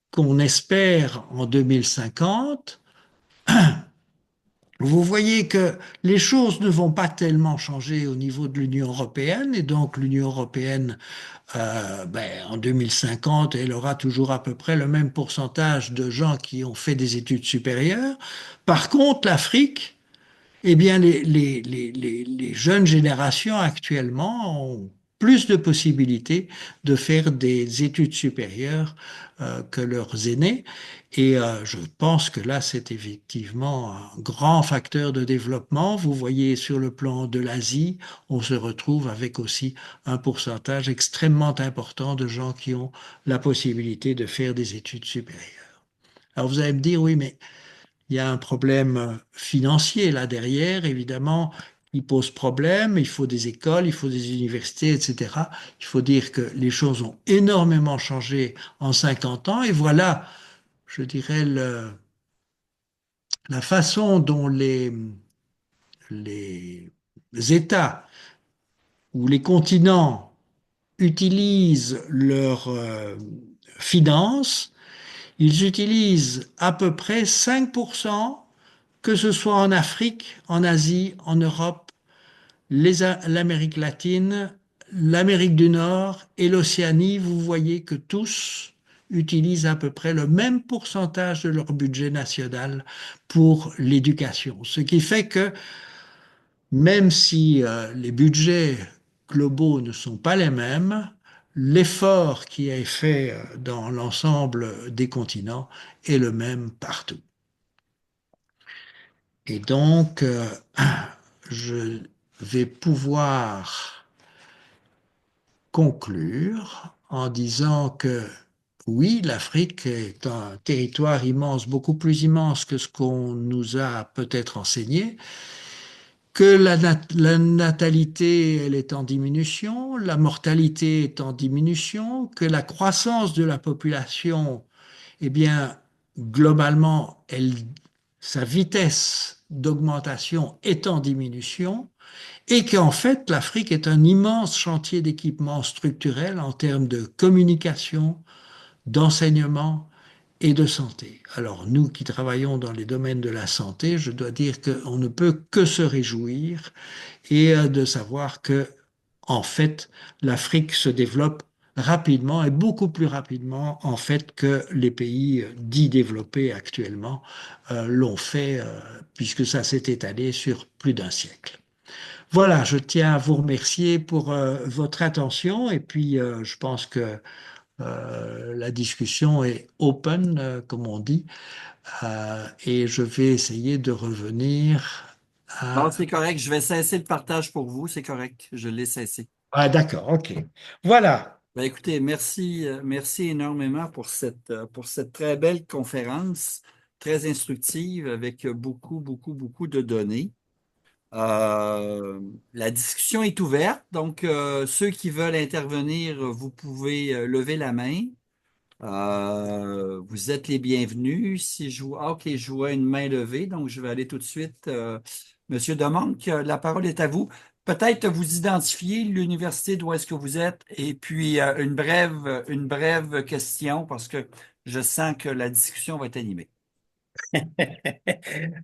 qu'on espère en 2050, vous voyez que les choses ne vont pas tellement changer au niveau de l'Union européenne, et donc l'Union européenne, en 2050, elle aura toujours à peu près le même pourcentage de gens qui ont fait des études supérieures. Par contre, l'Afrique, eh bien, les jeunes générations actuellement ont plus de possibilités de faire des études supérieures que leurs aînés. Et je pense que là, c'est effectivement un grand facteur de développement. Vous voyez, sur le plan de l'Asie, on se retrouve avec aussi un pourcentage extrêmement important de gens qui ont la possibilité de faire des études supérieures. Alors vous allez me dire, oui, mais il y a un problème financier là derrière, évidemment, qui pose problème. Il faut des écoles, il faut des universités, etc. Il faut dire que les choses ont énormément changé en 50 ans. Et voilà, je dirais, la façon dont les États ou les continents utilisent leurs finances. Ils utilisent à peu près 5%, que ce soit en Afrique, en Asie, en Europe, l'Amérique latine, l'Amérique du Nord et l'Océanie. Vous voyez que tous utilisent à peu près le même pourcentage de leur budget national pour l'éducation. Ce qui fait que même si les budgets globaux ne sont pas les mêmes, l'effort qui est fait dans l'ensemble des continents est le même partout. Et donc, je vais pouvoir conclure en disant que oui, l'Afrique est un territoire immense, beaucoup plus immense que ce qu'on nous a peut-être enseigné, que la natalité, elle est en diminution, la mortalité est en diminution, que la croissance de la population, eh bien, globalement, sa vitesse d'augmentation est en diminution, et qu'en fait, l'Afrique est un immense chantier d'équipement structurel en termes de communication, d'enseignement et de santé. Alors nous qui travaillons dans les domaines de la santé, je dois dire qu'on ne peut que se réjouir et de savoir que, en fait, l'Afrique se développe rapidement et beaucoup plus rapidement en fait que les pays dits développés actuellement l'ont fait puisque ça s'est étalé sur plus d'un siècle. Voilà, je tiens à vous remercier pour votre attention et puis je pense que la discussion est open, comme on dit, et je vais essayer de revenir Non, à... c'est correct. Je vais cesser le partage pour vous. C'est correct. Je l'ai cessé. Ah, d'accord, ok. Voilà. Ben, écoutez, merci, merci énormément pour cette très belle conférence, très instructive avec beaucoup, beaucoup, beaucoup de données. La discussion est ouverte, donc ceux qui veulent intervenir, vous pouvez lever la main. Vous êtes les bienvenus. Si je vois, ah, ok, je vois une main levée, donc je vais aller tout de suite. Monsieur Demonque, la parole est à vous. Peut-être vous identifier l'université d'où est-ce que vous êtes et puis une brève question parce que je sens que la discussion va être animée.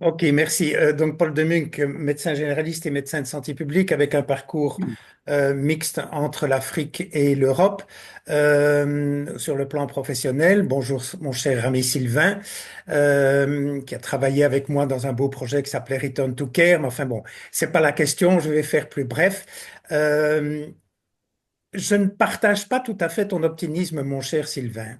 Ok, merci. Donc, Paul Demunck, médecin généraliste et médecin de santé publique avec un parcours mixte entre l'Afrique et l'Europe sur le plan professionnel. Bonjour, mon cher ami Sylvain, qui a travaillé avec moi dans un beau projet qui s'appelait Return to Care. Mais enfin bon, c'est pas la question. Je vais faire plus bref. Euh, je ne partage pas tout à fait ton optimisme, mon cher Sylvain.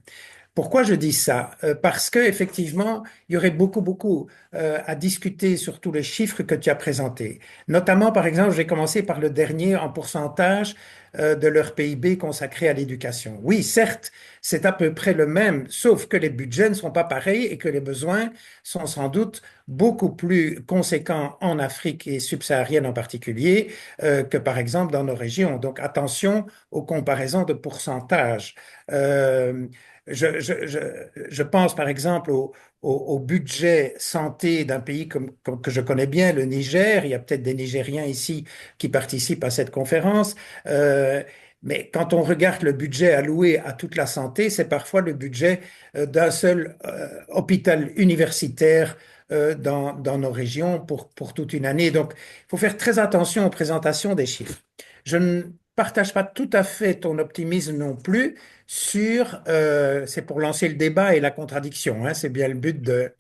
Pourquoi je dis ça? Parce que effectivement, il y aurait beaucoup à discuter sur tous les chiffres que tu as présentés. Notamment, par exemple, je vais commencer par le dernier en pourcentage de leur PIB consacré à l'éducation. Oui, certes, c'est à peu près le même, sauf que les budgets ne sont pas pareils et que les besoins sont sans doute beaucoup plus conséquents en Afrique et subsaharienne en particulier que par exemple dans nos régions. Donc attention aux comparaisons de pourcentage. Euh, je pense par exemple au budget santé d'un pays que je connais bien, le Niger. Il y a peut-être des Nigériens ici qui participent à cette conférence. Euh, mais quand on regarde le budget alloué à toute la santé, c'est parfois le budget d'un seul hôpital universitaire dans nos régions pour toute une année. Donc, il faut faire très attention aux présentations des chiffres. Je ne partage pas tout à fait ton optimisme non plus c'est pour lancer le débat et la contradiction, hein, c'est bien le but de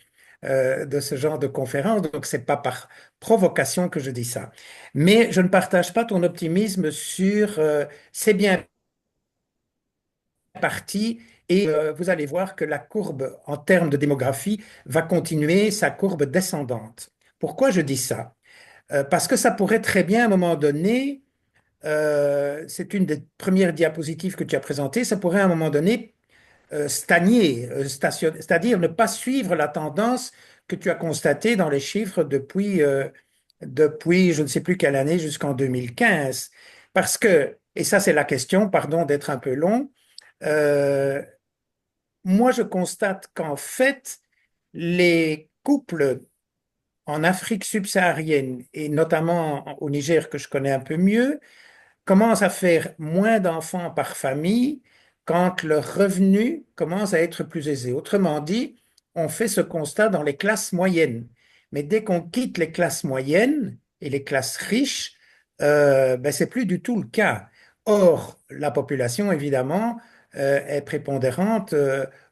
ce genre de conférence, donc c'est pas par provocation que je dis ça. Mais je ne partage pas ton optimisme sur c'est bien parti et vous allez voir que la courbe en termes de démographie va continuer sa courbe descendante. Pourquoi je dis ça? Parce que ça pourrait très bien à un moment donné c'est une des premières diapositives que tu as présentées, ça pourrait à un moment donné stagner, c'est-à-dire ne pas suivre la tendance que tu as constatée dans les chiffres depuis je ne sais plus quelle année jusqu'en 2015. Parce que, et ça c'est la question, pardon d'être un peu long, euh, moi je constate qu'en fait, les couples en Afrique subsaharienne et notamment au Niger que je connais un peu mieux, commencent à faire moins d'enfants par famille quand leur revenu commence à être plus aisé. Autrement dit, on fait ce constat dans les classes moyennes. Mais dès qu'on quitte les classes moyennes et les classes riches, ben, c'est plus du tout le cas. Or, la population, évidemment, est prépondérante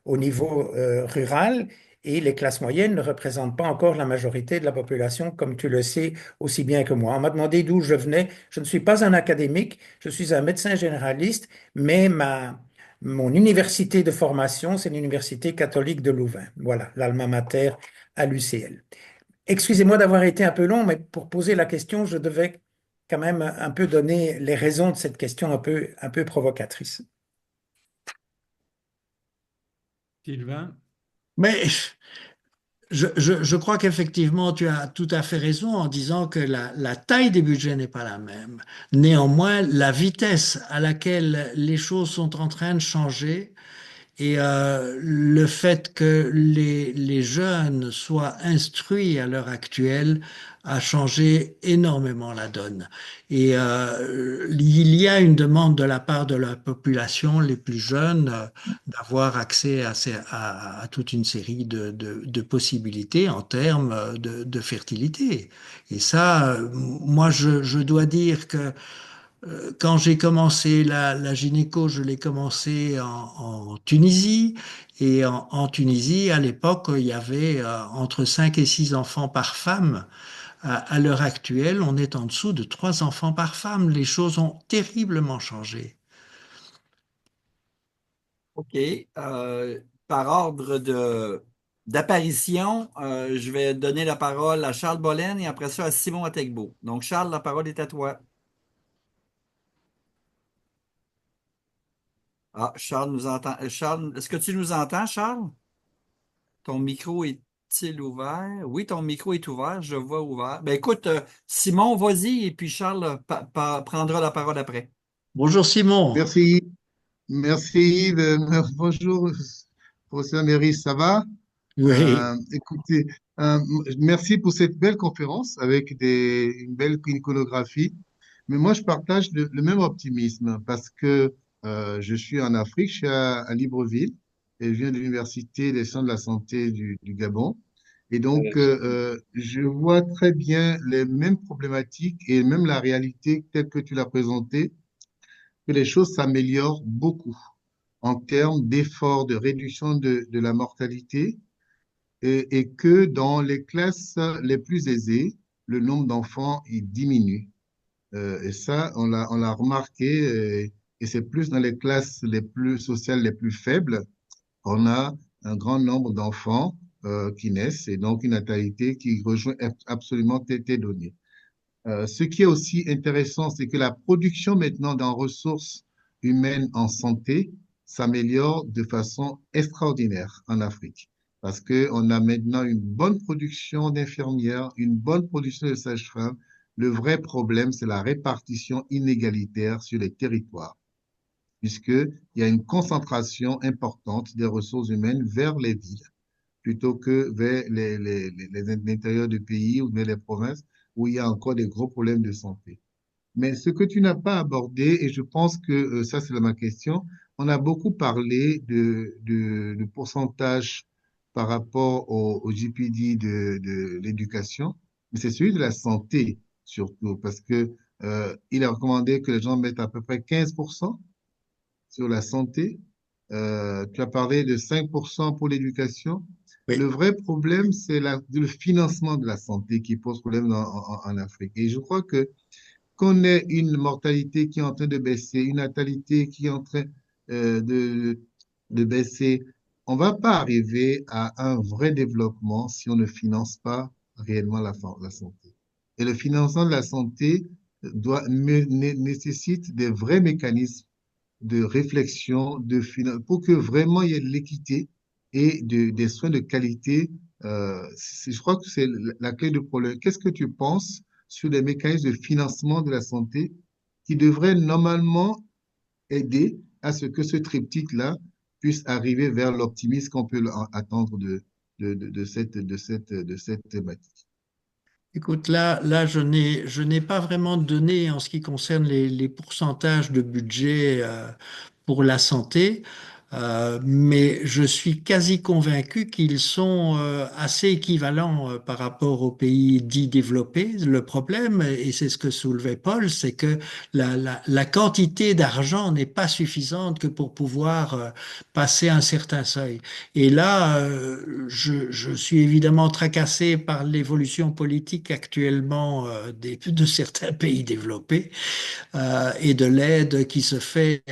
au niveau rural et les classes moyennes ne représentent pas encore la majorité de la population, comme tu le sais aussi bien que moi. On m'a demandé d'où je venais. Je ne suis pas un académique, je suis un médecin généraliste, mais mon université de formation, c'est l'Université catholique de Louvain. Voilà, l'alma mater à l'UCL. Excusez-moi d'avoir été un peu long, mais pour poser la question, je devais quand même un peu donner les raisons de cette question un peu provocatrice. Sylvain? Mais je crois qu'effectivement, tu as tout à fait raison en disant que la taille des budgets n'est pas la même. Néanmoins, la vitesse à laquelle les choses sont en train de changer Et le fait que les jeunes soient instruits à l'heure actuelle a changé énormément la donne. Et il y a une demande de la part de la population, les plus jeunes, d'avoir accès à toute une série de possibilités en termes de fertilité. Et ça, moi, je dois dire que quand j'ai commencé la gynéco, je l'ai commencé en Tunisie. Et en Tunisie, à l'époque, il y avait entre 5 et 6 enfants par femme. À l'heure actuelle, on est en dessous de 3 enfants par femme. Les choses ont terriblement changé. OK. Par ordre d'apparition, je vais donner la parole à Charles Bollen et après ça à Simon Ategbo. Donc, Charles, la parole est à toi. Ah, Charles nous entend. Charles, est-ce que tu nous entends, Charles? Ton micro est-il ouvert? Oui, ton micro est ouvert, je vois ouvert. Ben écoute, Simon, vas-y, et puis Charles prendra la parole après. Bonjour Simon. Merci, merci Yves. Bonjour, professeur Méris, ça va? Oui. Écoutez, euh, merci pour cette belle conférence avec une belle iconographie. Mais moi, je partage le même optimisme parce que je suis en Afrique, je suis à Libreville et je viens de l'Université des sciences de la santé du Gabon. Et donc, je vois très bien les mêmes problématiques et même la réalité telle que tu l'as présentée, que les choses s'améliorent beaucoup en termes d'efforts de réduction de la mortalité et que dans les classes les plus aisées, le nombre d'enfants il diminue. Et ça, on l'a remarqué, et c'est plus dans les classes les plus sociales, les plus faibles, on a un grand nombre d'enfants qui naissent et donc une natalité qui rejoint absolument tes données. Ce qui est aussi intéressant, c'est que la production maintenant dans ressources humaines en santé s'améliore de façon extraordinaire en Afrique. Parce qu'on a maintenant une bonne production d'infirmières, une bonne production de sages-femmes. Le vrai problème, c'est la répartition inégalitaire sur les territoires, puisqu'il y a une concentration importante des ressources humaines vers les villes plutôt que vers l'intérieur du pays ou vers les provinces où il y a encore des gros problèmes de santé. Mais ce que tu n'as pas abordé, et je pense que ça c'est ma question, on a beaucoup parlé de pourcentage par rapport au GPD de l'éducation, mais c'est celui de la santé surtout, parce que il est recommandé que les gens mettent à peu près 15% sur la santé. Tu as parlé de 5% pour l'éducation. Le Oui. vrai problème, c'est le financement de la santé qui pose problème en Afrique. Et je crois que qu'on ait une mortalité qui est en train de baisser, une natalité qui est en train euh, de, de baisser, on va pas arriver à un vrai développement si on ne finance pas réellement la santé. Et le financement de la santé nécessite des vrais mécanismes de réflexion, pour que vraiment il y ait de l'équité et des soins de qualité. Je crois que c'est la clé du problème. Qu'est-ce que tu penses sur les mécanismes de financement de la santé qui devraient normalement aider à ce que ce triptyque-là puisse arriver vers l'optimisme qu'on peut attendre de cette thématique? Écoute, là, je n'ai pas vraiment de données en ce qui concerne les pourcentages de budget pour la santé, mais je suis quasi convaincu qu'ils sont assez équivalents par rapport aux pays dits développés. Le problème, et c'est ce que soulevait Paul, c'est que la quantité d'argent n'est pas suffisante que pour pouvoir passer un certain seuil. Et là, je suis évidemment tracassé par l'évolution politique actuellement de certains pays développés et de l'aide qui se fait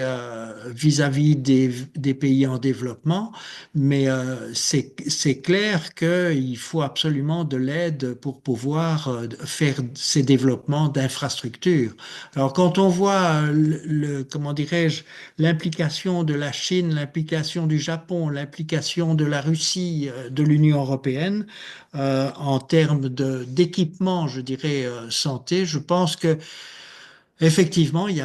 vis-à-vis des pays en développement. Mais c'est clair qu'il faut absolument de l'aide pour pouvoir faire ces développements d'infrastructures. Alors quand on voit comment dirais-je, l'implication de la Chine, l'implication du Japon, l'implication de la Russie, de l'Union européenne, en termes d'équipement, je dirais, santé, je pense que Effectivement, il y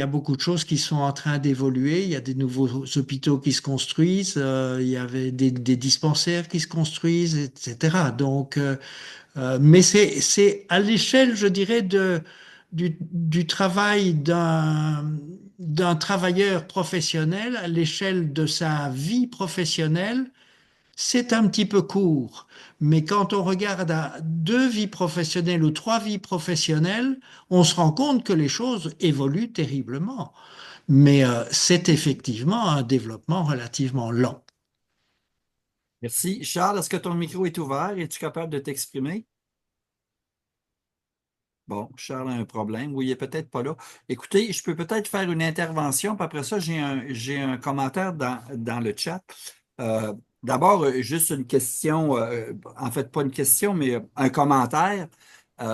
a beaucoup de choses qui sont en train d'évoluer. Il y a des nouveaux hôpitaux qui se construisent, il y avait des dispensaires qui se construisent, etc. Donc, mais c'est à l'échelle, je dirais, du travail d'un travailleur professionnel, à l'échelle de sa vie professionnelle, c'est un petit peu court. Mais quand on regarde à deux vies professionnelles ou trois vies professionnelles, on se rend compte que les choses évoluent terriblement. Mais c'est effectivement un développement relativement lent. Merci. Charles, est-ce que ton micro est ouvert? Es-tu capable de t'exprimer? Bon, Charles a un problème. Oui, il est peut-être pas là. Écoutez, je peux peut-être faire une intervention, puis après ça, j'ai un commentaire dans le chat. Euh, D'abord, juste une question, en fait, pas une question, mais un commentaire.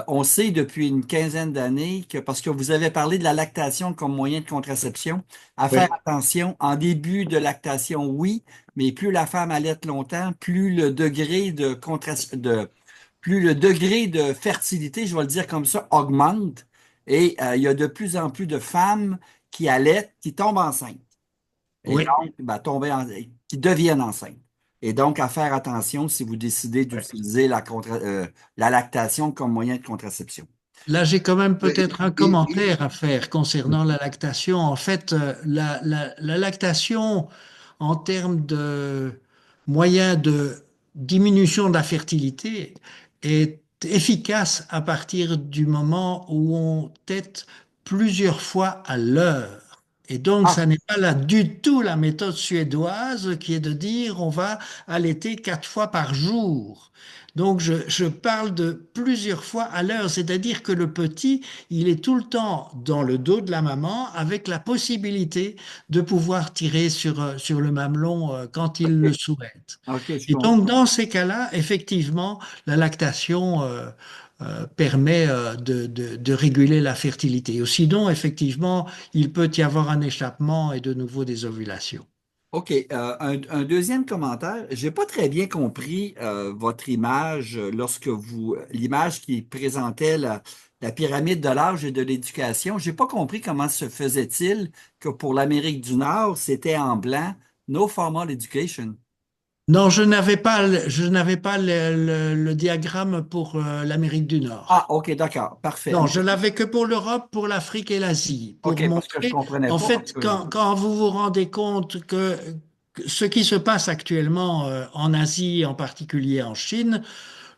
On sait depuis une quinzaine d'années que, parce que vous avez parlé de la lactation comme moyen de contraception, à faire Oui. attention, en début de lactation, oui, mais plus la femme allaite longtemps, plus le degré de fertilité, je vais le dire comme ça, augmente. Et il y a de plus en plus de femmes qui allaitent, qui tombent enceintes. Et Oui. donc, ben, qui deviennent enceintes. Et donc, à faire attention si vous décidez d'utiliser la lactation comme moyen de contraception. Là, j'ai quand même Et- peut-être un et- commentaire à faire concernant la lactation. En fait, la lactation, en termes de moyens de diminution de la fertilité, est efficace à partir du moment où on tète plusieurs fois à l'heure. Et donc, ça Ah, n'est pas là du tout la méthode suédoise qui est de dire on va allaiter 4 fois par jour. Donc, je parle de plusieurs fois à l'heure, c'est-à-dire que le petit, il est tout le temps dans le dos de la maman avec la possibilité de pouvoir tirer sur le mamelon quand il le OK. souhaite. OK, je Et donc, comprends. dans ces cas-là, effectivement, la lactation permet de réguler la fertilité. Ou sinon, effectivement, il peut y avoir un échappement et de nouveau des ovulations. OK. Un deuxième commentaire. J'ai pas très bien compris votre image l'image qui présentait la pyramide de l'âge et de l'éducation. J'ai pas compris comment se faisait-il que pour l'Amérique du Nord, c'était en blanc, no formal education. Non, je n'avais pas le diagramme pour l'Amérique du Ah, Nord. OK, d'accord, parfait. Non, je l'avais que pour l'Europe, pour l'Afrique et l'Asie, pour OK, parce que je montrer, comprenais en pas. fait, quand vous vous rendez compte que ce qui se passe actuellement en Asie, en particulier en Chine,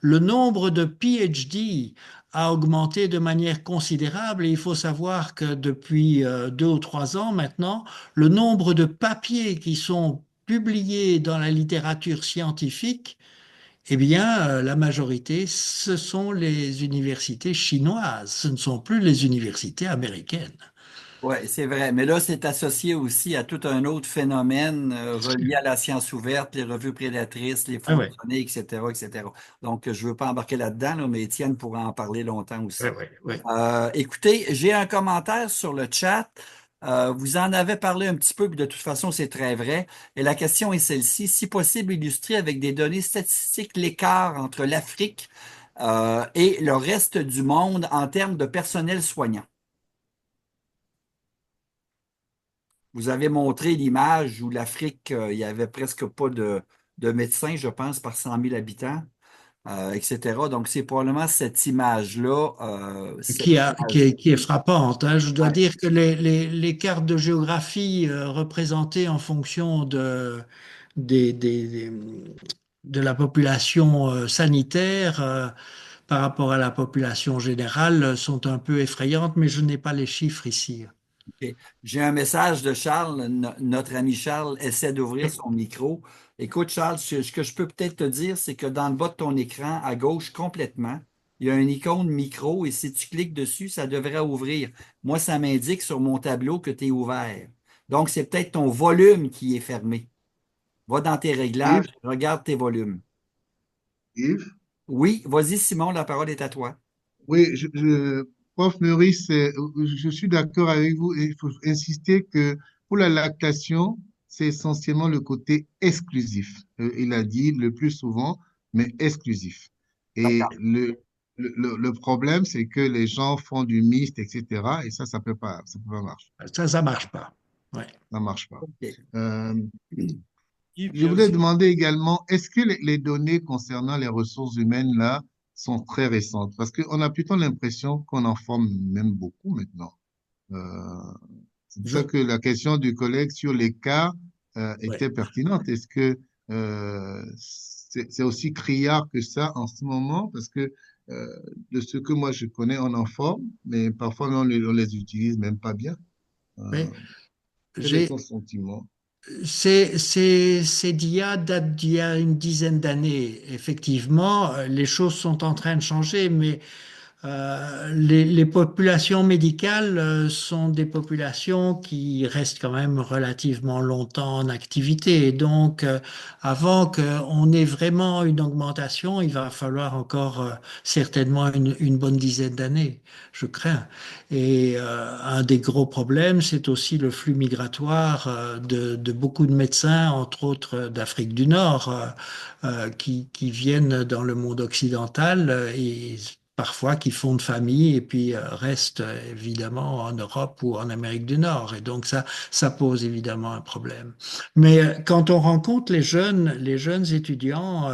le nombre de PhD a augmenté de manière considérable et il faut savoir que depuis 2 ou 3 ans maintenant, le nombre de papiers qui sont publiés dans la littérature scientifique, eh bien, la majorité, ce sont les universités chinoises, ce ne sont plus les universités américaines. Oui, c'est vrai. Mais là, c'est associé aussi à tout un autre phénomène relié à la science ouverte, les revues prédatrices, les Ah faux ouais, données, etc., etc. Donc, je ne veux pas embarquer là-dedans, là, mais Étienne pourra en parler longtemps ouais, aussi. ouais, ouais. Écoutez, j'ai un commentaire sur le chat. Vous en avez parlé un petit peu, puis de toute façon, c'est très vrai. Et la question est celle-ci. Si possible, illustrer avec des données statistiques l'écart entre l'Afrique et le reste du monde en termes de personnel soignant. Vous avez montré l'image où l'Afrique, il y avait presque pas de médecins, je pense, par 100 000 habitants, etc. Donc, c'est probablement cette image-là. Qui est frappante, hein. Je dois Ouais, dire que les cartes de géographie représentées en fonction des- des- de la population sanitaire par rapport à la population générale sont un peu effrayantes, mais je n'ai pas les chiffres ici. OK. J'ai un message de Charles. Notre ami Charles essaie d'ouvrir son micro. Écoute, Charles, ce que je peux peut-être te dire, c'est que dans le bas de ton écran, à gauche complètement, il y a une icône micro et si tu cliques dessus, ça devrait ouvrir. Moi, ça m'indique sur mon tableau que tu es ouvert. Donc, c'est peut-être ton volume qui est fermé. Va dans tes réglages, Yves, regarde tes volumes. Yves, Oui, vas-y, Simon, la parole est à toi. oui, prof Meurice, je suis d'accord avec vous et il faut insister que pour la lactation, c'est essentiellement le côté exclusif. Il a dit le plus souvent, mais exclusif. Et D'accord. le problème, c'est que les gens font du mixte, etc. Et ça peut pas marcher. Ça marche pas. Ouais. Ça marche pas. OK. Euh, Yves, il je y a voulais aussi demander également, est-ce que les données concernant les ressources humaines là sont très récentes? Parce qu'on a plutôt l'impression qu'on en forme même beaucoup maintenant. Euh, c'est pour Je, ça que la question du collègue sur les cas ouais. était pertinente. Est-ce que c'est aussi criard que ça en ce moment? Parce que de ce que moi je connais, on en forme, mais parfois on les utilise même pas bien. Ouais. Euh, quel est ton J'ai, sentiment? Ces DIA datent d'il y a une dizaine d'années. Effectivement, les choses sont en train de changer, mais les populations médicales sont des populations qui restent quand même relativement longtemps en activité. Et donc, avant qu'on ait vraiment une augmentation, il va falloir encore certainement une bonne dizaine d'années, je crains. Et un des gros problèmes, c'est aussi le flux migratoire de beaucoup de médecins, entre autres d'Afrique du Nord, qui viennent dans le monde occidental et parfois qui fondent famille et puis restent évidemment en Europe ou en Amérique du Nord. Et donc ça pose évidemment un problème. Mais quand on rencontre les jeunes étudiants,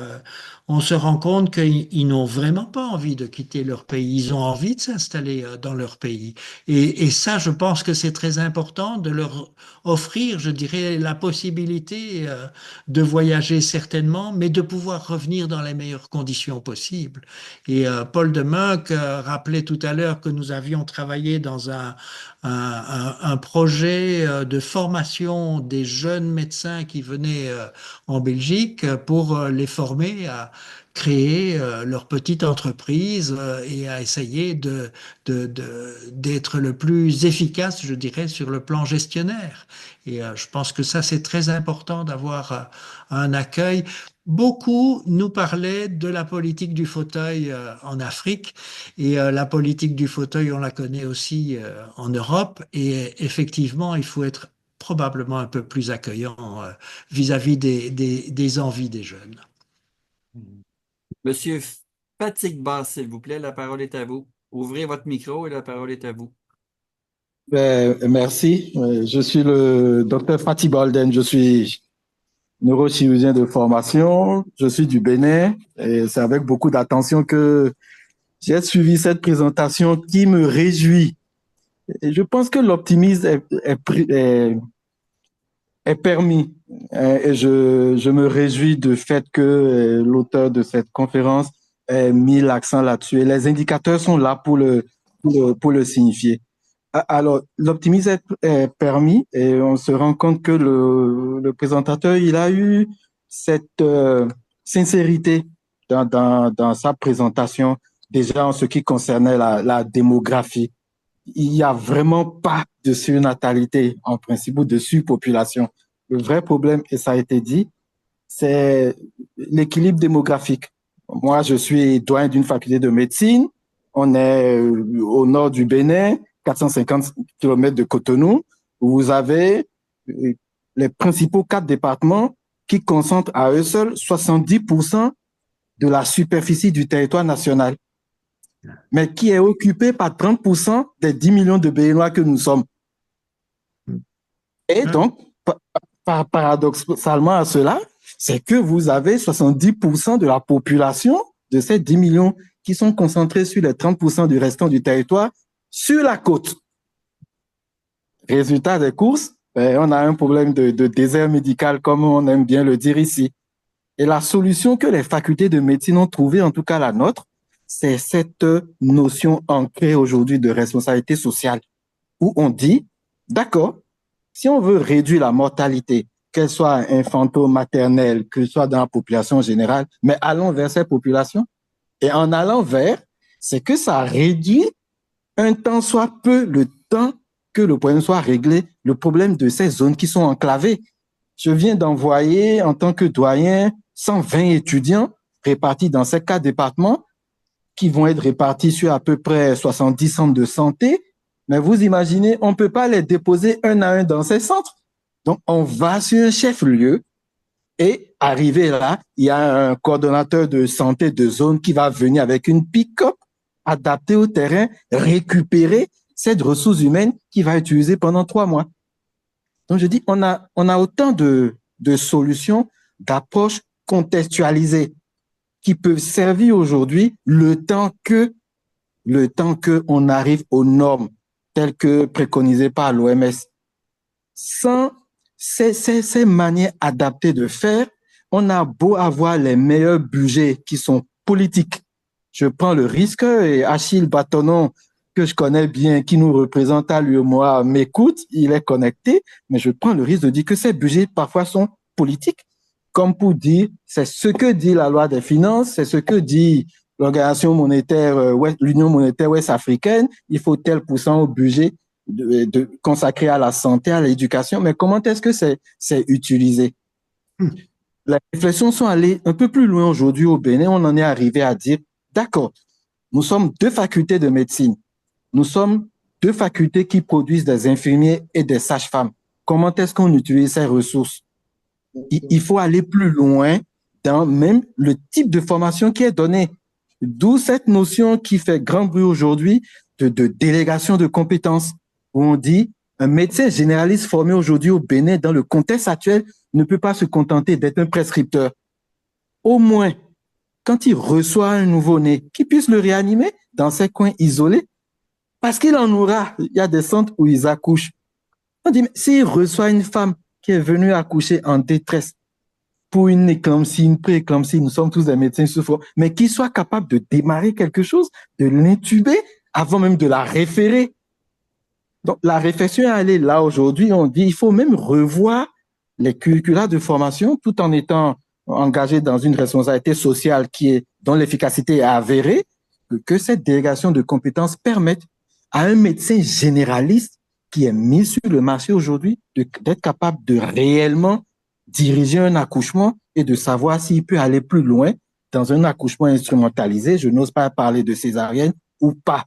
on se rend compte qu'ils n'ont vraiment pas envie de quitter leur pays. Ils ont envie de s'installer dans leur pays. Et ça, je pense que c'est très important de leur offrir, je dirais, la possibilité de voyager certainement, mais de pouvoir revenir dans les meilleures conditions possibles. Et Paul Demuynck rappelait tout à l'heure que nous avions travaillé dans un projet de formation des jeunes médecins qui venaient en Belgique pour les former à créer leur petite entreprise et à essayer d'être le plus efficace, je dirais, sur le plan gestionnaire. Et je pense que ça, c'est très important d'avoir un accueil. Beaucoup nous parlaient de la politique du fauteuil en Afrique et la politique du fauteuil, on la connaît aussi en Europe. Et effectivement, il faut être probablement un peu plus accueillant vis-à-vis des envies des jeunes. Monsieur Fatigba, s'il vous plaît, la parole est à vous. Ouvrez votre micro et la parole est à vous. Merci. Je suis le docteur Fatih Balden. Je suis neurochirurgien de formation. Je suis du Bénin et c'est avec beaucoup d'attention que j'ai suivi cette présentation qui me réjouit. Et je pense que l'optimisme est permis. Et je me réjouis du fait que l'auteur de cette conférence ait mis l'accent là-dessus. Et les indicateurs sont là pour le signifier. Alors, l'optimisme est permis et on se rend compte que le présentateur, il a eu cette sincérité dans sa présentation, déjà en ce qui concernait la démographie. Il n'y a vraiment pas de surnatalité en principe ou de surpopulation. Le vrai problème, et ça a été dit, c'est l'équilibre démographique. Moi, je suis doyen d'une faculté de médecine. On est au nord du Bénin, 450 km de Cotonou, où vous avez les principaux 4 départements qui concentrent à eux seuls 70% de la superficie du territoire national, mais qui est occupé par 30% des 10 millions de Béninois que nous sommes. Et donc, paradoxalement à cela, c'est que vous avez 70% de la population de ces 10 millions qui sont concentrés sur les 30% du restant du territoire sur la côte. Résultat des courses, on a un problème de désert médical, comme on aime bien le dire ici. Et la solution que les facultés de médecine ont trouvée, en tout cas la nôtre, c'est cette notion ancrée aujourd'hui de responsabilité sociale, où on dit, d'accord, si on veut réduire la mortalité, qu'elle soit infanto-maternelle, que ce soit dans la population générale, mais allons vers ces populations. Et en allant vers, c'est que ça réduit un temps soit peu le temps que le problème soit réglé, le problème de ces zones qui sont enclavées. Je viens d'envoyer, en tant que doyen, 120 étudiants répartis dans ces 4 départements qui vont être répartis sur à peu près 70 centres de santé. Mais vous imaginez, on ne peut pas les déposer un à un dans ces centres. Donc, on va sur un chef-lieu et arrivé là, il y a un coordonnateur de santé de zone qui va venir avec une pick-up adapter au terrain, récupérer cette ressource humaine qu'il va utiliser pendant 3 mois. Donc, je dis, on a autant de solutions, d'approches contextualisées qui peuvent servir aujourd'hui le temps que on arrive aux normes telles que préconisées par l'OMS. Sans ces manières adaptées de faire, on a beau avoir les meilleurs budgets qui sont politiques. Je prends le risque, et Achille Bâtonnon, que je connais bien, qui nous représente à l'UEMOA, m'écoute, il est connecté, mais je prends le risque de dire que ces budgets parfois sont politiques, comme pour dire, c'est ce que dit la loi des finances, c'est ce que dit l'organisation monétaire, l'Union monétaire ouest-africaine, il faut tel pourcent au budget consacré à la santé, à l'éducation, mais comment est-ce que c'est utilisé? Les réflexions sont allées un peu plus loin aujourd'hui au Bénin, on en est arrivé à dire, d'accord, nous sommes 2 facultés de médecine, nous sommes 2 facultés qui produisent des infirmiers et des sages-femmes. Comment est-ce qu'on utilise ces ressources? Il faut aller plus loin dans même le type de formation qui est donné. D'où cette notion qui fait grand bruit aujourd'hui de délégation de compétences, où on dit un médecin généraliste formé aujourd'hui au Bénin, dans le contexte actuel, ne peut pas se contenter d'être un prescripteur. Au moins, quand il reçoit un nouveau-né, qu'il puisse le réanimer dans ces coins isolés, parce qu'il en aura. Il y a des centres où ils accouchent. On dit, mais s'il reçoit une femme qui est venue accoucher en détresse pour une éclampsie, une pré-éclampsie, nous sommes tous des médecins souffrants, mais qu'il soit capable de démarrer quelque chose, de l'intuber avant même de la référer. Donc, la réflexion est allée là aujourd'hui. On dit, il faut même revoir les curricula de formation tout en étant engagé dans une responsabilité sociale dont l'efficacité est avérée, que cette délégation de compétences permette à un médecin généraliste qui est mis sur le marché aujourd'hui d'être capable de réellement diriger un accouchement et de savoir s'il peut aller plus loin dans un accouchement instrumentalisé, je n'ose pas parler de césarienne, ou pas.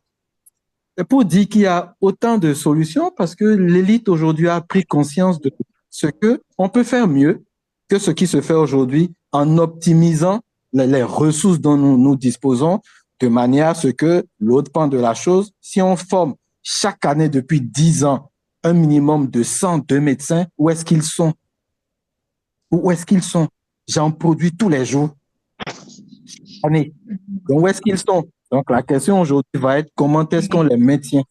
C'est pour dire qu'il y a autant de solutions parce que l'élite aujourd'hui a pris conscience de ce qu'on peut faire mieux que ce qui se fait aujourd'hui en optimisant les ressources dont nous disposons de manière à ce que l'autre pan de la chose, si on forme chaque année depuis 10 ans un minimum de 102 médecins, où est-ce qu'ils sont? Où est-ce qu'ils sont? J'en produis tous les jours. Année. Donc, où est-ce qu'ils sont? Donc, la question aujourd'hui va être comment est-ce qu'on les maintient?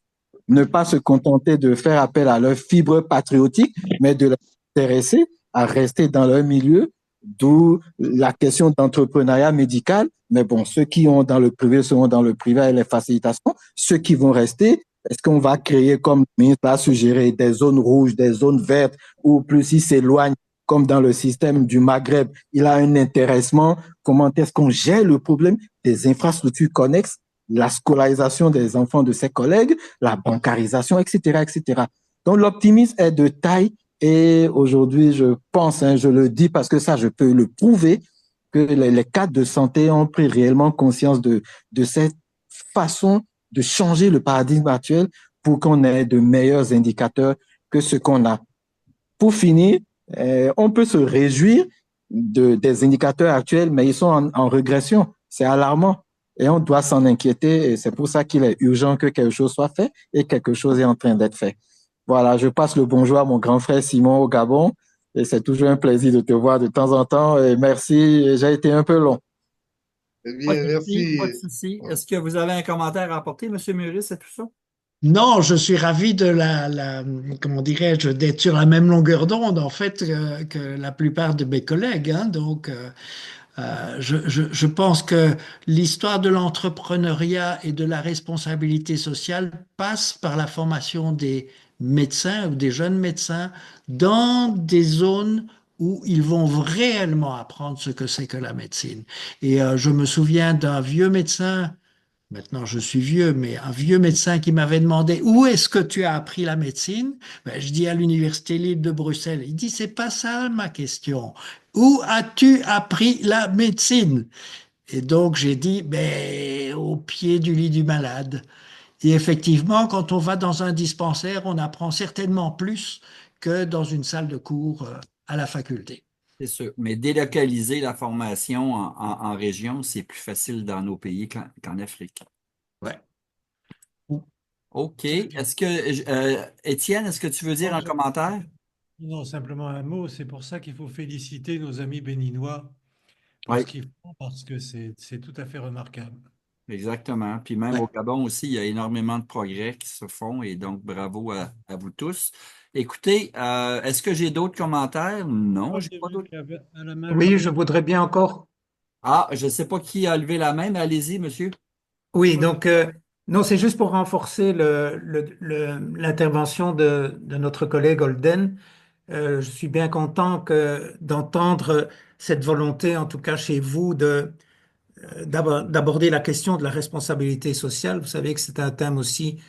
Ne pas se contenter de faire appel à leur fibre patriotique, mais de les intéresser à rester dans leur milieu, d'où la question d'entrepreneuriat médical. Mais bon, ceux qui ont dans le privé seront dans le privé et les facilitations. Ceux qui vont rester, est-ce qu'on va créer, comme le ministre a suggéré, des zones rouges, des zones vertes, ou plus ils s'éloignent, comme dans le système du Maghreb, il a un intéressement. Comment est-ce qu'on gère le problème des infrastructures connexes, la scolarisation des enfants de ses collègues, la bancarisation, etc., etc. Donc, l'optimisme est de taille et aujourd'hui, je pense, je le dis parce que ça, je peux le prouver, que les cadres de santé ont pris réellement conscience de cette façon de changer le paradigme actuel pour qu'on ait de meilleurs indicateurs que ce qu'on a. Pour finir, on peut se réjouir des indicateurs actuels, mais ils sont en régression. C'est alarmant et on doit s'en inquiéter. Et c'est pour ça qu'il est urgent que quelque chose soit fait et quelque chose est en train d'être fait. Voilà, je passe le bonjour à mon grand frère Simon au Gabon et c'est toujours un plaisir de te voir de temps en temps. Et merci, j'ai été un peu long. Eh bien, merci. Pas de souci. Est-ce que vous avez un commentaire à apporter, M. Meurice, à tout ça? Non, je suis ravi de comment dirais-je, d'être sur la même longueur d'onde en fait que la plupart de mes collègues, hein. Donc, je pense que l'histoire de l'entrepreneuriat et de la responsabilité sociale passe par la formation des médecins ou des jeunes médecins dans des zones où ils vont réellement apprendre ce que c'est que la médecine. Et je me souviens d'un vieux médecin. Maintenant, je suis vieux, mais un vieux médecin qui m'avait demandé où est-ce que tu as appris la médecine? Ben, je dis à l'Université libre de Bruxelles. Il dit, c'est pas ça ma question. Où as-tu appris la médecine? Et donc, j'ai dit, ben, au pied du lit du malade. Et effectivement, quand on va dans un dispensaire, on apprend certainement plus que dans une salle de cours à la faculté. C'est sûr. Mais délocaliser la formation en région, c'est plus facile dans nos pays qu'en Afrique. Ouais. OK. Très bien. Étienne, est-ce que tu veux dire Bon, un commentaire? non, simplement un mot. C'est pour ça qu'il faut féliciter nos amis béninois pour Oui, ce qu'ils font, parce que c'est tout à fait remarquable. exactement. Puis même au Ouais. Gabon aussi, il y a énormément de progrès qui se font et donc bravo à vous tous. Écoutez, est-ce que j'ai d'autres commentaires? Non, Moi, j'ai j'ai pas vu d'autres. qu'il y avait à la main Oui, levée. je voudrais bien encore. Ah, je ne sais pas qui a levé la main, mais allez-y, monsieur. Oui, Moi, donc, non, c'est juste pour renforcer l'intervention de notre collègue Holden. Je suis bien content d'entendre cette volonté, en tout cas chez vous, d'aborder la question de la responsabilité sociale. Vous savez que c'est un thème aussi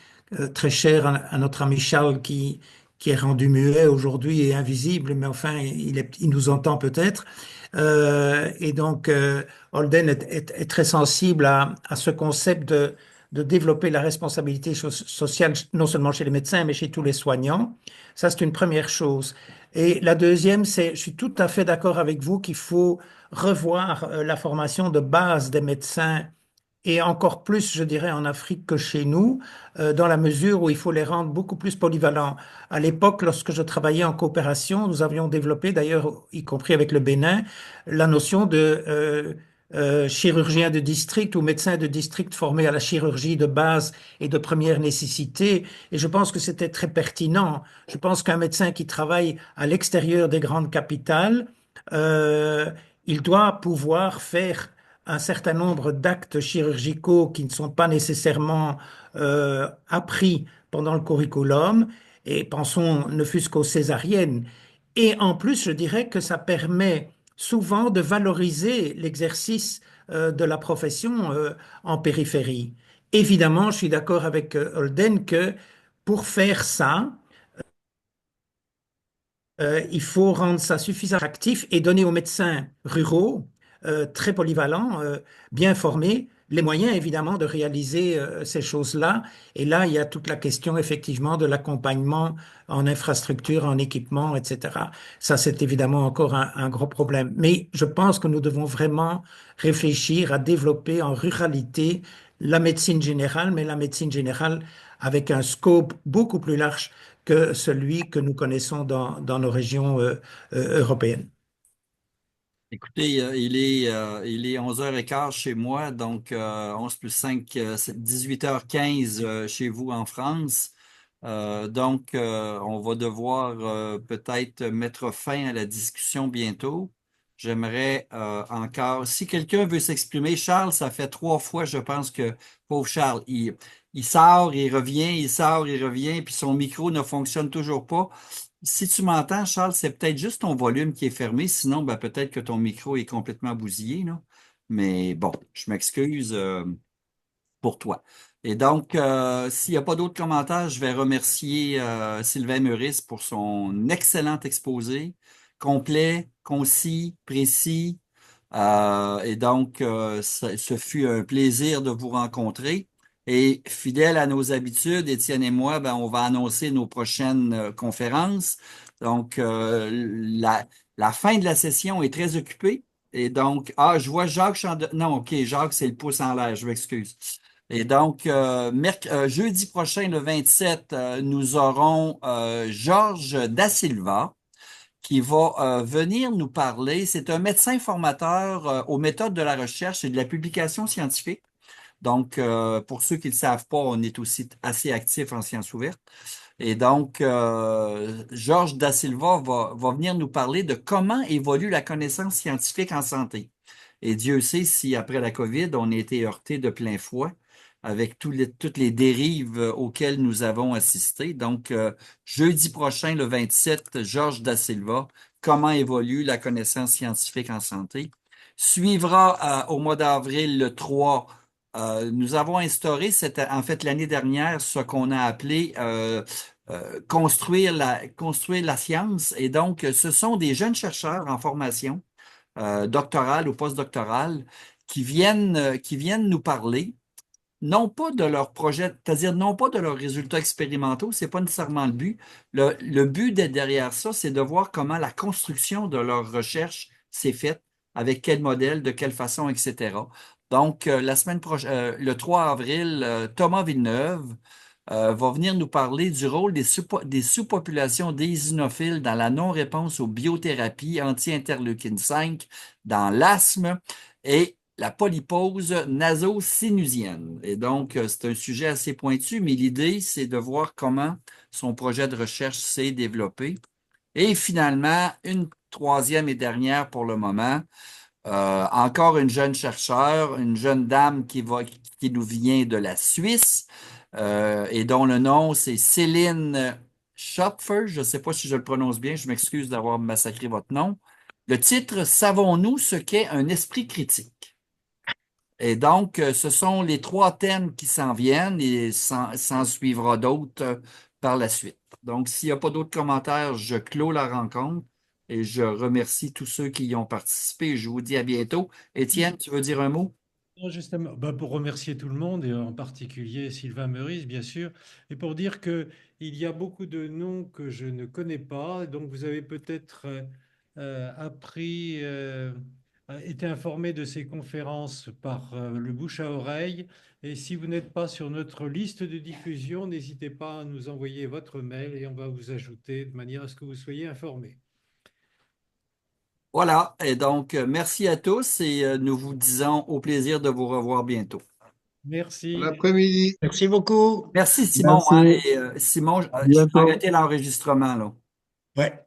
très cher à notre ami Charles qui est rendu muet aujourd'hui et invisible, mais enfin, il nous entend peut-être. Et donc, Holden est très sensible à ce concept de développer la responsabilité sociale, non seulement chez les médecins, mais chez tous les soignants. Ça, c'est une première chose. Et la deuxième, je suis tout à fait d'accord avec vous qu'il faut revoir la formation de base des médecins et encore plus, je dirais, en Afrique que chez nous, dans la mesure où il faut les rendre beaucoup plus polyvalents. À l'époque, lorsque je travaillais en coopération, nous avions développé, d'ailleurs, y compris avec le Bénin, la notion de chirurgien de district ou médecin de district formé à la chirurgie de base et de première nécessité. Et je pense que c'était très pertinent. Je pense qu'un médecin qui travaille à l'extérieur des grandes capitales, euh, il doit pouvoir faire un certain nombre d'actes chirurgicaux qui ne sont pas nécessairement appris pendant le curriculum, et pensons ne fût-ce qu'aux césariennes. Et en plus, je dirais que ça permet souvent de valoriser l'exercice de la profession en périphérie. Évidemment, je suis d'accord avec Holden que pour faire ça, il faut rendre ça suffisamment actif et donner aux médecins ruraux, très polyvalents, bien formés, les moyens évidemment de réaliser ces choses-là. Et là, il y a toute la question effectivement de l'accompagnement en infrastructure, en équipement, etc. Ça, c'est évidemment encore un gros problème. Mais je pense que nous devons vraiment réfléchir à développer en ruralité la médecine générale, mais la médecine générale avec un scope beaucoup plus large que celui que nous connaissons dans nos régions européennes. Écoutez, il est 11h15 chez moi, donc 11 plus 5, c'est 18h15 chez vous en France. Donc, on va devoir peut-être mettre fin à la discussion bientôt. J'aimerais encore, si quelqu'un veut s'exprimer, Charles, ça fait 3 fois, je pense que, pauvre Charles, il sort, il revient, il sort, il revient, puis son micro ne fonctionne toujours pas. Si tu m'entends, Charles, c'est peut-être juste ton volume qui est fermé, sinon, ben, peut-être que ton micro est complètement bousillé, là. Mais bon, je m'excuse pour toi. Et donc, s'il n'y a pas d'autres commentaires, je vais remercier Sylvain Meurice pour son excellent exposé, complet, concis, précis. Et donc, ce fut un plaisir de vous rencontrer. Et fidèle à nos habitudes, Étienne et moi, ben, on va annoncer nos prochaines conférences. Donc, la fin de la session est très occupée. Et donc, je vois Jacques Chandon. Non, OK, Jacques, c'est le pouce en l'air, je m'excuse. Et donc, jeudi prochain, le 27, nous aurons Georges Da Silva qui va venir nous parler. C'est un médecin formateur aux méthodes de la recherche et de la publication scientifique. Donc, pour ceux qui ne le savent pas, on est aussi assez actif en sciences ouvertes. Et donc, Georges Da Silva va venir nous parler de comment évolue la connaissance scientifique en santé. Et Dieu sait si après la COVID, on a été heurté de plein fouet avec toutes les dérives auxquelles nous avons assisté. Donc, jeudi prochain, le 27, Georges Da Silva, comment évolue la connaissance scientifique en santé. Suivra au mois d'avril, le 3, nous avons instauré, en fait, l'année dernière, ce qu'on a appelé construire la science. Et donc, ce sont des jeunes chercheurs en formation doctorale ou postdoctorale qui viennent nous parler, non pas de leurs projets, c'est-à-dire non pas de leurs résultats expérimentaux, c'est pas nécessairement le but. Le but derrière ça, c'est de voir comment la construction de leur recherche s'est faite, avec quel modèle, de quelle façon, etc. Donc, la semaine prochaine, le 3 avril, Thomas Villeneuve, va venir nous parler du rôle des sous-populations d'éosinophiles dans la non-réponse aux biothérapies anti-interleukine 5, dans l'asthme et la polypose naso-sinusienne. Et donc, c'est un sujet assez pointu, mais l'idée, c'est de voir comment son projet de recherche s'est développé. Et finalement, une troisième et dernière pour le moment, encore une jeune chercheure, une jeune dame qui nous vient de la Suisse et dont le nom c'est Céline Schopfer. Je ne sais pas si je le prononce bien, je m'excuse d'avoir massacré votre nom. Le titre, Savons-nous ce qu'est un esprit critique? Et donc, ce sont les trois thèmes qui s'en viennent et s'en suivra d'autres par la suite. Donc, s'il n'y a pas d'autres commentaires, je clôt la rencontre et je remercie tous ceux qui y ont participé. Je vous dis à bientôt. Étienne, tu veux dire un mot? Non, justement, pour remercier tout le monde, et en particulier Sylvain Meurice, bien sûr, et pour dire qu'il y a beaucoup de noms que je ne connais pas, donc vous avez peut-être appris, été informé de ces conférences par le bouche à oreille, et si vous n'êtes pas sur notre liste de diffusion, n'hésitez pas à nous envoyer votre mail et on va vous ajouter de manière à ce que vous soyez informés. Voilà. Et donc, merci à tous et nous vous disons au plaisir de vous revoir bientôt. Bon Merci. après-midi. Merci beaucoup. Merci Simon, Merci. hein, et Simon, À j'ai bientôt. arrêté l'enregistrement là. Ouais.